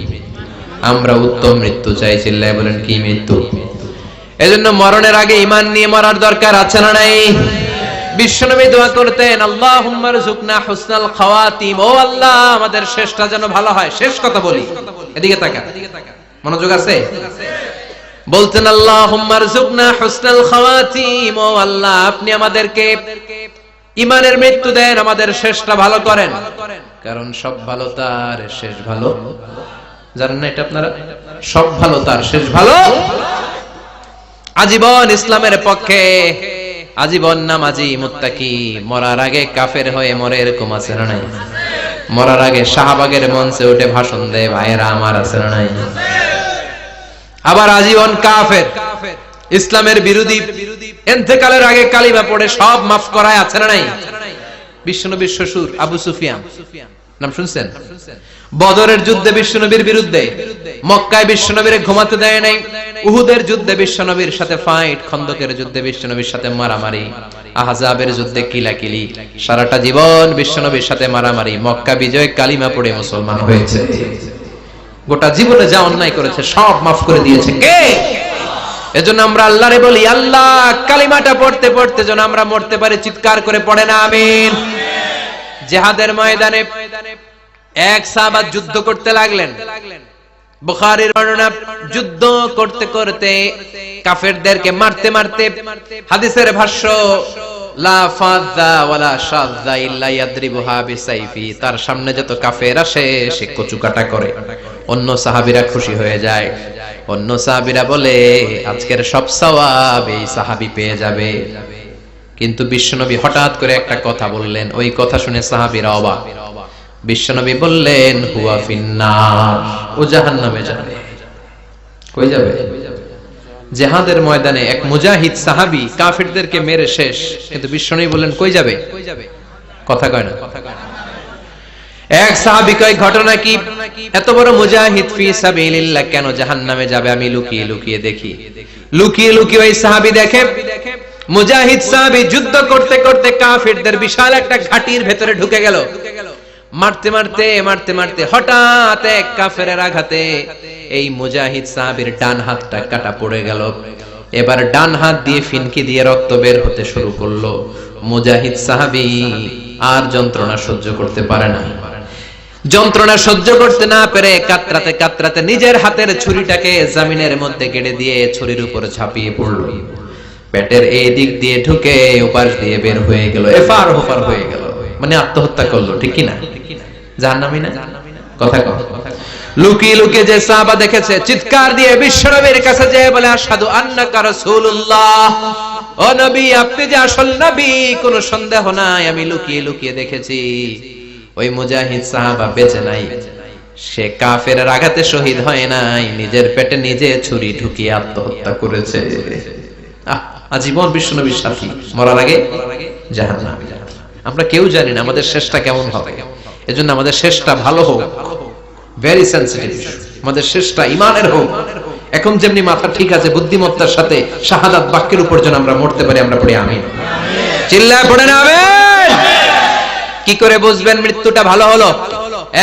আমরা উত্তম মৃত্যু চাই। চিল্লায় বলেন কি মৃত্যু? এজন্য মরণের আগে ঈমান নিয়ে মরার দরকার আছে না নাই? বিশ্বনবী দোয়া করতেন আল্লাহুম্মা রযুকনা হুসনাল খাওয়াতিম, ও আল্লাহ আমাদের শেষটা যেন ভালো হয়। শেষ কথা বলি, এদিকে তাকা, মনোযোগ আছে? বলতেন আল্লাহুম্মা রযুকনা হুসনাল খাওয়াতিম, ও আল্লাহ আপনি আমাদেরকে ঈমানের মৃত্যু দেন, আমাদের শেষটা ভালো করেন, কারণ সব ভালো তার শেষ ভালো। জানেন না এটা আপনারা? সব ভালো তার শেষ ভালো। আজীবন ইসলামের পক্ষে, আজীবন নামাজি মুত্তাকি, মরার আগে কাফের হয়ে মরে, এরকম আছে না নাই? মরার আগে শাহবাগের মঞ্চে উঠে ভাষণ দেয়, ভাইয়েরা আমার, আছে না নাই? আবার আজীবন কাফের, ইসলামের বিরোধী, ইন্তেকালের আগে কালিমা পড়ে সব মাফ করায়, আছে না নাই? বিশ্বনবীর শ্বশুর আবু সুফিয়ান, নাম শুনছেন? বদরের যুদ্ধে বিশ্বনবীর বিরুদ্ধে, মক্কায় বিশ্বনবীরে ঘুমাতে দেয় নাই, উহুদের যুদ্ধে বিশ্বনবীর সাথে ফাইট, খন্দকের যুদ্ধে বিশ্বনবীর সাথে মারামারি, আহজাবের যুদ্ধে কিলাকিলি, সারাটা জীবন বিশ্বনবীর সাথে মারামারি, মক্কা বিজয় কালিমা পড়ে মুসলমান হয়েছে। গোটা জীবনে যা অন্যায় করেছে সব মাফ করে দিয়েছে কে? এজন্য আমরা আল্লাহরে বলি, আল্লাহ কালিমাটা পড়তে পড়তে যেন আমরা মরতে পারি, চিৎকার করে পড়ে না আমিন। জিহাদের ময়দানে এক সাহাবা যুদ্ধ করতে লাগলেন। বুখারীর বর্ণনা, যুদ্ধ করতে করতে কাফেরদেরকে মারতে মারতে, হাদিসের ভাষ্য লা ফাযা ওয়ালা শাযা ইল্লা ইয়াদরিবুহা বিসাইফি, তার সামনে যত কাফের আসে সে কচুকাটা করে। অন্য সাহাবীরা খুশি হয়ে যায়, অন্য সাহাবীরা বলে আজকের সব সওয়াব এই সাহাবী পেয়ে যাবে। কিন্তু বিশ্বনবী হঠাৎ করে একটা কথা বললেন, ওই কথা শুনে সাহাবীরা অবাক। বিশ্বনবী বললেন, হুয়া ফিন্নার, ও জাহান্নামে যাবে। কই যাবে? জিহাদের ময়দানে এক মুজাহিদ সাহাবী কাফেরদেরকে মেরে শেষ, কিন্তু বিশ্বনবী বললেন কই যাবে? কথা কয় না। এক সাহাবী কয়, ঘটনা কি? এত বড় মুজাহিদ ফি সাবিলিল্লাহ কেন জাহান্নামে যাবে? আমি লুকিয়ে লুকিয়ে দেখি। লুকিয়ে লুকিয়ে ওই সাহাবী দেখে, মুজাহিদ সাহাবী যুদ্ধ করতে করতে কাফেরদের বিশাল একটা ঘাটির ভেতরে ঢুকে গেল। মারতে মারতে মারতে মারতে হঠাৎ এক কাফেরের আঘাতে এই মুজাহিদ সাহাবীর ডান হাতটা কাটা পড়ে গেল। এবার ডান হাত দিয়ে ফিনকি দিয়ে রক্ত বের হতে শুরু করলো। মুজাহিদ সাহাবী আর যন্ত্রণা সহ্য করতে পারে না। যন্ত্রণা সহ্য করতে না পেরে কাতরাতে কাতরাতে নিজের হাতের ছুরিটাকে জমিনের মধ্যে গেড়ে দিয়ে ছুরির উপর ঝাঁপিয়ে পড়ল। পেটের এই দিক দিয়ে ঢুকে ওপাশ দিয়ে বের হয়ে গেল, এফার ওপার হয়ে গেল, মানে আত্মহত্যা করলো। ঠিক কি না? জাহান্নামী না? কথা কও। লুকিয়ে লুকিয়ে যে সাহাবা দেখেছে, চিৎকার দিয়ে বিশ্বনবীর কাছে যেয়ে বলে, আশহাদু আন্নাকা রাসূলুল্লাহ, ও নবী আপনি যে আসল নবী, কোনো সন্দেহ নাই, আমি লুকিয়ে লুকিয়ে দেখেছি। ওই মুজাহিদ সাহাবা বেঁচে নাই, সে কাফেরের আঘাতে শহীদ হয় নাই, নিজের পেটে নিজে ছুরি ঢুকিয়ে আত্মহত্যা করেছে। আজীবন বিশ্বনবীর সাথী, মরার আগে জাহান্নামী। আমরা কেউ জানি না আমাদের শেষটা কেমন হবে, এজন্য আমাদের শেষটা ভালো হোক, ভেরি সেনসিটিভ। আমাদের শেষটা ঈমানের হোক। এখন যেমনি মাথা ঠিক আছে, বুদ্ধিমত্তার সাথে শাহাদাত বাক্যের উপর যেন আমরা মরতে পারি, আমরা পড়ি আমিন। চিল্লায় পড়েন আমিন। কি করে বুঝবেন মৃত্যুটা ভালো হলো?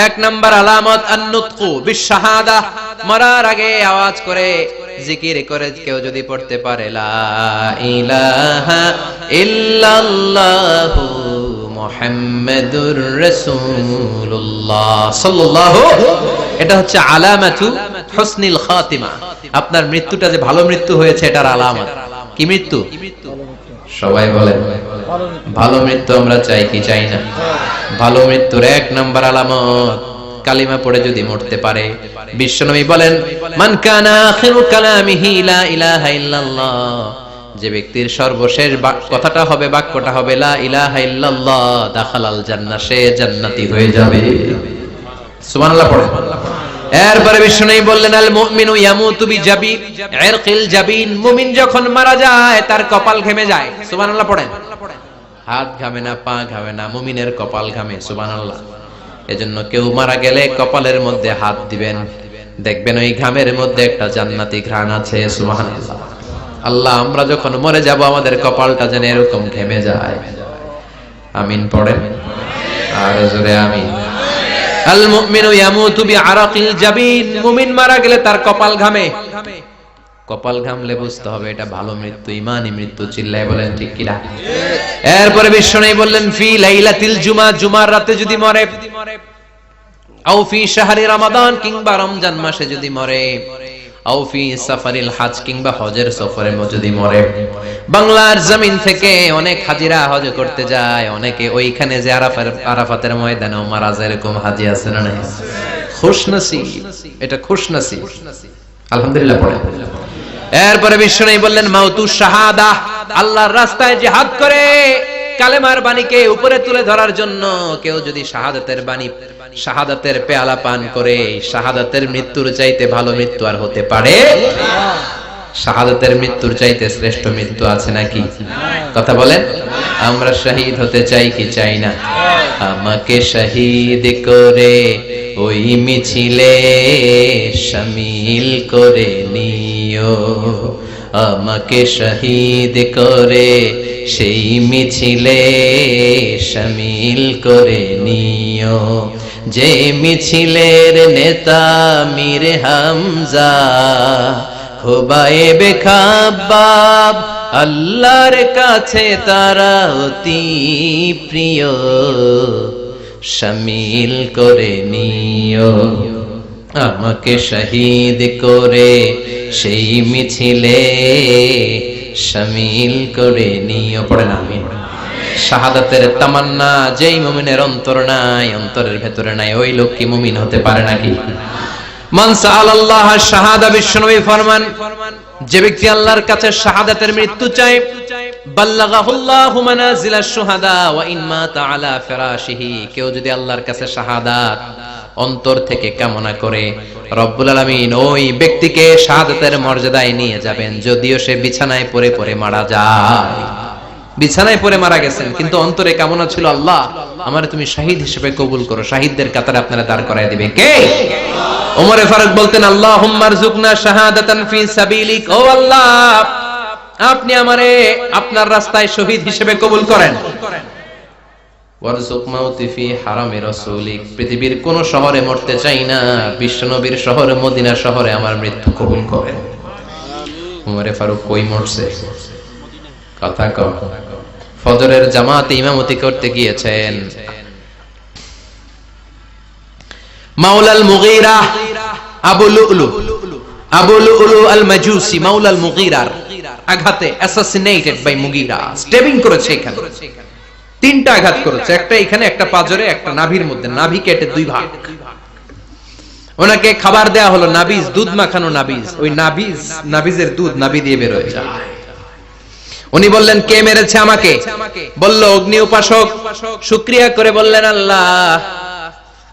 এক নাম্বার আলামত আন-নুতকু বিশ-শাহাদা, মরার আগে আওয়াজ করে জিকির করে কেউ যদি পড়তে পারে লা ইলাহা ইল্লাল্লাহু মুহাম্মাদুর রাসূলুল্লাহ সাল্লাল্লাহু, এটা হচ্ছে আলামাতু হুসনিল খাতিমা। আপনার মৃত্যুটা যে ভালো মৃত্যু হয়েছে এটার আলামত। কি মৃত্যু? সবাই বলেন ভালো মৃত্যু আমরা চাই কি চাই না? ভালো মৃত্যুর এক নাম্বার আলামত কালিমা পড়ে যদি মরতে পারে। বিশ্বনবী বলেন, মান কানা আখিরু কালামিহি লা ইলাহা ইল্লাল্লাহ, যে ব্যক্তির সর্বশেষ কথাটা হবে, বাক্যটা হবে লা ইলাহা ইল্লাল্লাহ, দাখালাল জান্নাহ, সে জান্নাতি হয়ে যাবে। সুবহানাল্লাহ পড়েন। এরপরে বিশ্বনবী বললেন, আল মুমিনু ইয়ামুতু বিজাবি ইরকিল জাবিন, মুমিন যখন মারা যায় তার কপাল ঘেমে যায়। সুবহানাল্লাহ পড়েন। হাত ঘামে না, পা ঘামে না, মুমিনের কপাল ঘামে। সুবহানাল্লাহ। এজন্য কেউ মারা গেলে কপালের মধ্যে হাত দিবেন, দেখবেন ওই ঘামের মধ্যে একটা জান্নাতি ঘ্রাণ আছে। সুবহানাল্লাহ। আল্লাহ আমরা যখন মরে যাব আমাদের কপালটা যেন এরকম ঘেমে যায়। আমিন পড়েন আর জোরে আমিন। আল মুমিনু ইয়ামুতু বিআরাকিল জাবিন, মুমিন মারা গেলে তার কপাল ঘামে। কপাল ঘামলে বুঝতে হবে এটা ভালো মৃত্যু, ঈমানি মৃত্যু। চিল্লায় বলেন ঠিক কি না? এরপরে বিশ্বনবী বললেন, ফি লাইলাতিল জুমা, জুমার রাতে যদি মরে, আও ফি শাহরি রমাদান, কিংবা রমজান মাসে যদি মরে, আও ফি সাফারিল হজ, কিংবা হজের সফরে যদি মরে। বাংলার জমিন থেকে অনেক হাজিরা হজ করতে যায়, অনেকে ওইখানে যে আরাফাতের ময়দানেও মারা যায়, এরকম হাজি আছে না নাই? খুশনসিব, এটা খুশনসিব। আলহামদুলিল্লাহ পড়ে। এরপরে বিশ্বনবী বললেন মাউতু শাহাদা, আল্লাহর রাস্তায় জিহাদ করে কালেমার বাণীকে উপরে তুলে ধরার জন্য কেউ যদি শাহাদাতের বাণী, শাহাদাতের পেয়ালা পান করে, শাহাদাতের মৃত্যুর চাইতে ভালো মৃত্যু আর হতে পারে? শাহাদাতের মৃত্যুর চাইতে শ্রেষ্ঠ মৃত্যু আছে নাকি? কথা বলেন। আমরা শহীদ হতে চাই কি চাই না? আমাকে শহীদ করে ওই মিছিলে শামিল করে নিও, আমাকে শহীদ করে সেই মিছিলে শামিল করে নিও, যে মিছিলের নেতা মীর হামজা, খুবাইবে খাব্বাব, আল্লাহর কাছে তারা অতি প্রিয়, শামিল করে নিও, আমাকে শহীদ করে সেই মিছিলে শামিল করে নিও। পড়েন আমিন। শাহাদাতের তামান্না যেই মুমিনের অন্তর নাই, অন্তরের ভেতরে নাই, ওই লোক কি মুমিন হতে পারে নাকি? মান সাআলাল্লাহ শাহাদা, বিশ্বনবী ফরমান, যে ব্যক্তি আল্লাহর কাছে শাহাদাতের মৃত্যু চায়, বাল্লাগাহুল্লাহু মানাজিলাশ শুহাদা ওয়া ইন মাতা আলা ফিরাশিহি, কেউ যদি আল্লাহর কাছে শাহাদাত অন্তর থেকে কামনা করে, রব্বুল আলামিন ওই ব্যক্তিকে শাহাদাতের মর্যাদায় নিয়ে যাবেন, যদিও সে বিছানায় পড়ে পড়ে মারা যায়। বিছানায় পড়ে মারা গেছেন, কিন্তু অন্তরে কামনা ছিল, আল্লাহ আমারে তুমি শহীদ হিসেবে কবুল করো, শহীদদের কাতারে আপনারা দাঁড় করায় দিবে কে? ওমরে ফারুক বলতেন, আল্লাহুম্মা আরযুকনা শাহাদাতান ফি সাবিলিক, ও আল্লাহ আপনি আমারে আপনার রাস্তায় শহীদ হিসেবে কবুল করেন। ওয়ারযুক মাউতি ফি হারামি রাসূলিক, পৃথিবীর কোন শহরে মরতে চাই না, বিশ্বনবীর শহরে মদিনা শহরে আমার মৃত্যু কবুল করেন। ওমরে ফারুক কই মরছে? কথা কও। ফজরের জামাতে ইমামতি করতে গিয়েছেন, মাওলাল মুগীরা আবু লুলু আল মাজুসি, মাওলাল মুগীরার আঘাতে অ্যাসাসিনেটেড বাই মুগীরা, স্টেবিং করেছে এখানে, তিনটা আঘাত করেছে, একটা এখানে, একটা পাজরে, একটা নাভির মধ্যে, নাভি কেটে দুই ভাগ। ওনাকে খাবার দেয়া হলো নাবিজ, দুধ মাখানো নাবিজ, ওই নাবিজের দুধ নাভি দিয়ে বের হয়ে যায়। উনি বললেন কে মেরেছে আমাকে? বলল অগ্নি উপাসক। শুকরিয়া করে বললেন, আল্লাহ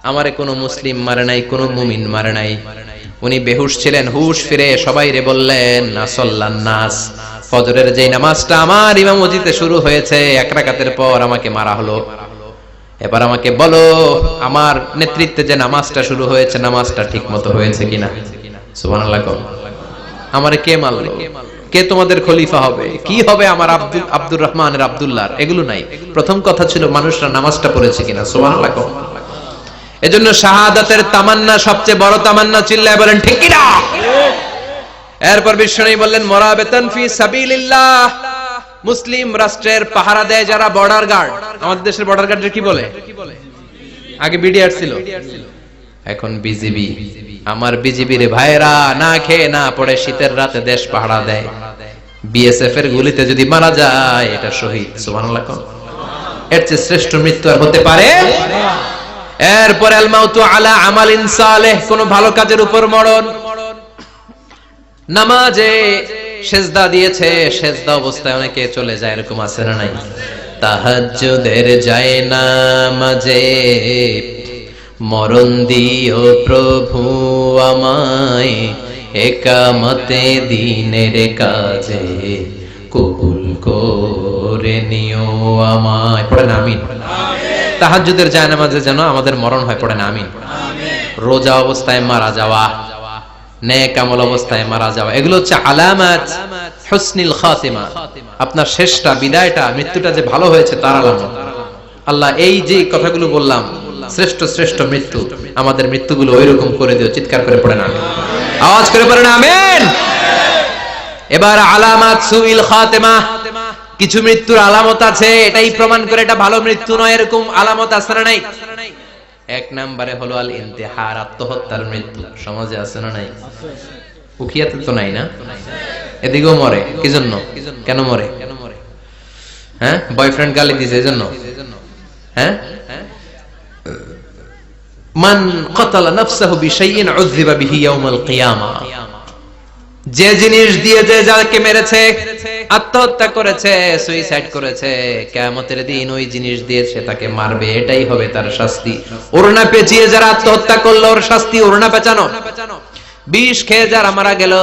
আমারে কোনো মুসলিম মারে নাই, কোনো মুমিন মারে নাই। উনি বেহুশ ছিলেন, হুশ ফিরে সবাই রে বললেন, আসল্লান নাস, ফজরের যেই নামাজটা আমার ইমামতিতে শুরু হয়েছে, এক রাকাতের পর আমাকে মারা হলো, এবার আমাকে বলো আমার নেতৃত্বে যে নামাজটা শুরু হয়েছে, নামাজটা ঠিক মতো হয়েছে কিনা? সুবহানাল্লাহ। আমারে কে মারলো? কে তোমাদের খলিফা হবে? কি হবে আমার আব্দুর রহমানের আব্দুল্লাহর? এগুলো নাই, প্রথম কথা ছিল মানুষরা নামাজটা পড়েছে কিনা। সুবহানাল্লাহ। এজন্য শাহাদাতের তামান্না সবচেয়ে বড় তামান্না, চিল্লায় বলেন ঠিক কিনা? এরপর বিশ্বনবী বললেন মুরাবিতান ফি সাবিলিল্লাহ, মুসলিম রাষ্ট্রের পাহারা দেয় যারা, বর্ডার গার্ড। আমাদের দেশের বর্ডার গার্ডের কি বলে? আগে বিডিআর ছিল, এখন বিজিবি। আমার বিজিবির ভাইরা না খেয়ে না পড়ে শীতের রাতে দেশ পাহারা দেয়, বিএসএফ এর গুলিতে যদি মারা যায় এটা শহীদ। সুবহানাল্লাহ। এর চেয়ে শ্রেষ্ঠ মৃত্যু আর হতে পারে? এরপর আল মাউতু আলা আমালিন সালেহ, কোন ভালো কাজের উপর মরণ। নামাজে সেজদা দিয়েছে, সেজদা অবস্থায় অনেকে চলে যায়, এরকম আছে না নাই? তাহাজ্জুদের যায় নামাজে মরণ দিও প্রভু আমায়, একামতে দিনের কাজে কবুল করে নিও আমায়। পড়েন আমিন। তাহাজ্জুদের যায় নামাজে যেন আমাদের মরণ হয়, পড়েন আমিন। রোজা অবস্থায় মারা যাওয়া, নেক আমল অবস্থায় মারা যাওয়া, এগুলো হচ্ছে আলামাত হুসনিল খাতিমা। আপনার শেষটা, বিদায়টা, মৃত্যুটা যে ভালো হয়েছে তার আলামত। আল্লাহ এই যে কথাগুলো বললাম, শ্রেষ্ঠ শ্রেষ্ঠ মৃত্যু, আমাদের মৃত্যুগুলো ওইরকম করে দিও। চিৎকার করে পড়েন আমিন, আওয়াজ করে পড়েন আমিন। এবার আলামাত সুইল খাতিমা, কিছু মৃত্যুর আলামত আছে, এটাই প্রমাণ করে এটা ভালো মৃত্যু নয়, এরকম আলামত আছে না নাই? এক নম্বরে হলো আল ইন্তিহার, আত্মহত্যার মৃত্যু। সমাজে আছে না নাই? উখিয়াতে তো নাই না, এদিকেও মরে কি জন্য? কেন মরে? হ্যাঁ, বয়ফ্রেন্ড গালি দিয়েছে এজন্য? হ্যাঁ, মান ক্বাতালা নাফসাহু বিশাইইন উযযিবা বিহি ইয়াউমাল কিয়ামা, যে জিনিস দিয়ে যে যাকে মেরেছে, আত্মহত্যা করেছে, সুইসাইড করেছে, কিয়ামতের দিন ওই জিনিস দিয়ে সে তাকে মারবে, এটাই হবে তার শাস্তি। ওড়না পেঁচিয়ে যারা আত্মহত্যা করলো ওর শাস্তি ওড়না পেঁচানো। বিষ খেয়ে যারা মারা গেল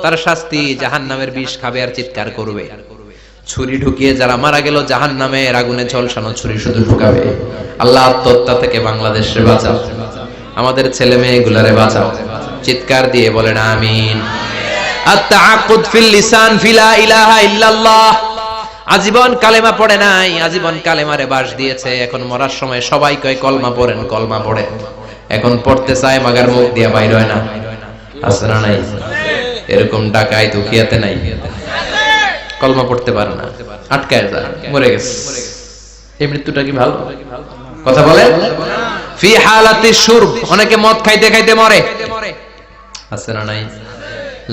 তার শাস্তি জাহান্নামের বিষ খাবে আর চিৎকার করবে। ছুরি ঢুকিয়ে যারা মারা গেল জাহান্নামের আগুনে ঝলসানো ছুরি শুধু ঢুকাবে। আল্লাহ আত্মহত্যা থেকে বাংলাদেশে বাঁচাও, আমাদের ছেলে মেয়েগুলারে বাঁচাও। চিৎকার দিয়ে বলেন আমিন। আত-তাআক্কুদ ফিল লিসান ফিলা ইলাহা ইল্লাল্লাহ, আজীবন কালেমা পড়ে নাই, আজীবন কালেমারে বাস দিয়েছে, এখন মরার সময় সবাই কয় কলমা পড়েন, কলমা পড়েন, এখন পড়তে চায় মাগার মুখ দিয়ে বাইর হয় না। আছে না নাই? এরকম ডাকাই দুখিয়াতে নাই, কলমা পড়তে পারে না, আটকায় যায়, মরে গেছে। এই মৃত্যুটা কি ভালো কথা বলে? ফি হালাতি শুরব, অনেকে মদ খাইতে খাইতে মরে, আছে না নাই?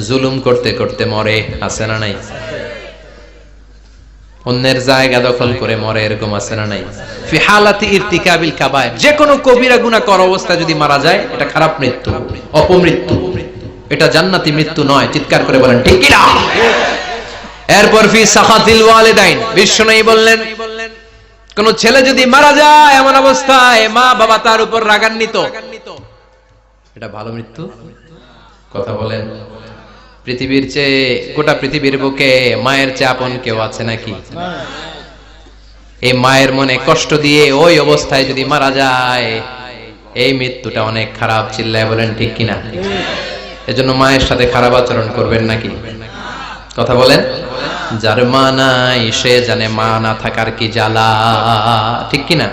জুলুম করতে করতে মরে, আছে না নাই? অন্যের জায়গা দখল করে মরে, এরকম আছে না নাই? ফি হালাতি ইরতিকাবিল কাবায়ের, যে কোনো কবিরা গুনাহ করা অবস্থা যদি মারা যায় এটা খারাপ মৃত্যু, অপমৃত্যু, এটা জান্নাতি মৃত্যু নয়। চিৎকার করে বলেন ঠিক কি না? এরপর ফি সাখাতিল ওয়ালিদাইন, বিশ্বনবী বললেন কোন ছেলে যদি মারা যায় এমন অবস্থায় মা বাবা তার উপর রাগান্বিত, এটা ভালো মৃত্যু? কথা বলেন। পৃথিবীর চেয়ে, গোটা পৃথিবীর বুকে মায়ের চেয়ে আপন কেউ আছে নাকি? এই মায়ের মনে কষ্ট দিয়ে ওই অবস্থায় যদি মারা যায় এই মৃত্যুটা অনেক খারাপ। চিল্লায় বলেন ঠিক কিনা? এজন্য মায়ের সাথে খারাপ আচরণ করবেন নাকি? কথা বলেন। যার মা নাই সে জানে মা না থাকার কি জ্বালা, ঠিক কিনা?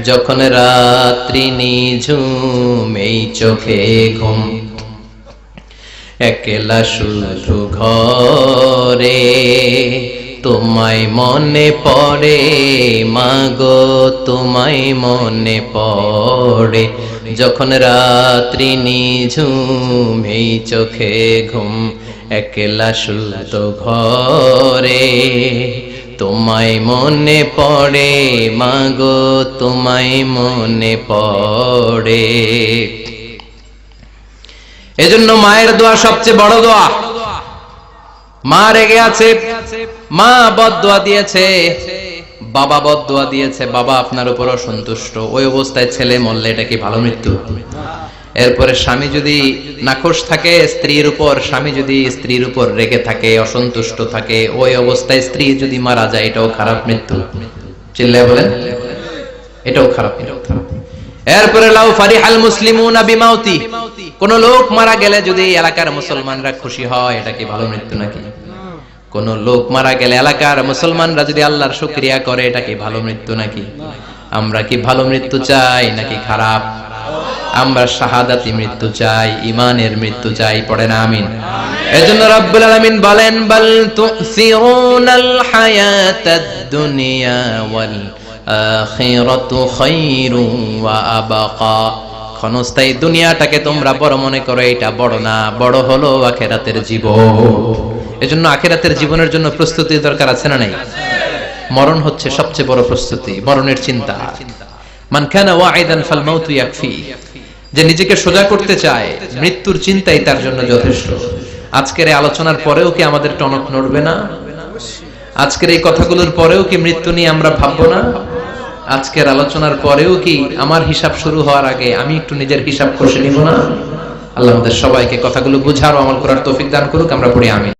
যখন রাত্রি নিঝুম এই চোখে ঘুম, একলা শুধু ঘরে তোমায় মনে পড়ে মাগো, তোমায় মনে পড়ে। যখন রাত্রি নিঝুম এই চোখে ঘুম, একলা শুধু ঘরে তোমায় মনে পড়ে মাগো, তোমায় মনে পড়ে। এজন্য মায়ের দোয়া সবচেয়ে বড় দোয়া। মা রেগে আছে, মা বদদোয়া দিয়েছে, বাবা বদদোয়া দিয়েছে, বাবা আপনার উপর অসন্তুষ্ট, ওই অবস্থায় ছেলে মরলে এটা কি ভালো মৃত্যু? এরপরে স্বামী যদি নাখোশ থাকে স্ত্রীর উপর, স্বামী যদি স্ত্রীর উপর রেগে থাকে, অসন্তুষ্ট থাকে, ওই অবস্থায় স্ত্রী যদি মারা যায় এটাও খারাপ মৃত্যু। চিল্লায় বলেন এটাও খারাপ, এটাও খারাপ। এরপরে লাউ ফারিহাল মুসলিমুনা বিমাউতি, কোন লোক মারা গেলে যদি এলাকার মুসলমানরা খুশি হয় এটা কি ভালো মৃত্যু নাকি? কোন লোক মারা গেলে এলাকার মুসলমানরা যদি আল্লাহর শুকরিয়া করে এটা কি ভালো মৃত্যু নাকি? আমরা কি ভালো মৃত্যু চাই নাকি খারাপ? আমরা শাহাদাতি মৃত্যু চাই, ঈমানের মৃত্যু চাই। পড়েন আমিন। এজন্য রব্বুল আলামিন বলেন বাল তুসিরুনাল হায়াতাদ দুনিয়া ওয়াল আখিরাতু খায়রুন ওয়া আবাকা, ক্ষণস্থায়ী দুনিয়াটাকে তোমরা বড় মনে করো, এটা বড় না, বড় হলো আখিরাতের জীবন। এজন্য আখিরাতের জীবনের জন্য প্রস্তুতির দরকার আছে না নাই? মরণ হচ্ছে সবচেয়ে বড় প্রস্তুতি, মরণের চিন্তা। মান কানা ওয়াইদান ফাল মাউতু ইয়াকফি, যে নিজেকে সোজা করতে চায় মৃত্যুর চিন্তাই তার জন্য যথেষ্ট। আজকের এই আলোচনার পরেও কি আমাদের টনক নড়বে না? আজকের এই কথাগুলোর পরেও কি মৃত্যু নিয়ে আমরা ভাববো না? আজকের আলোচনার পরেও কি আমার হিসাব শুরু হওয়ার আগে আমি একটু নিজের হিসাব কষে নিব না? আল্লাহ আমাদের সবাইকে কথাগুলো বুঝার ও আমল করার তৌফিক দান করুক। আমরা পড়ি আমিন।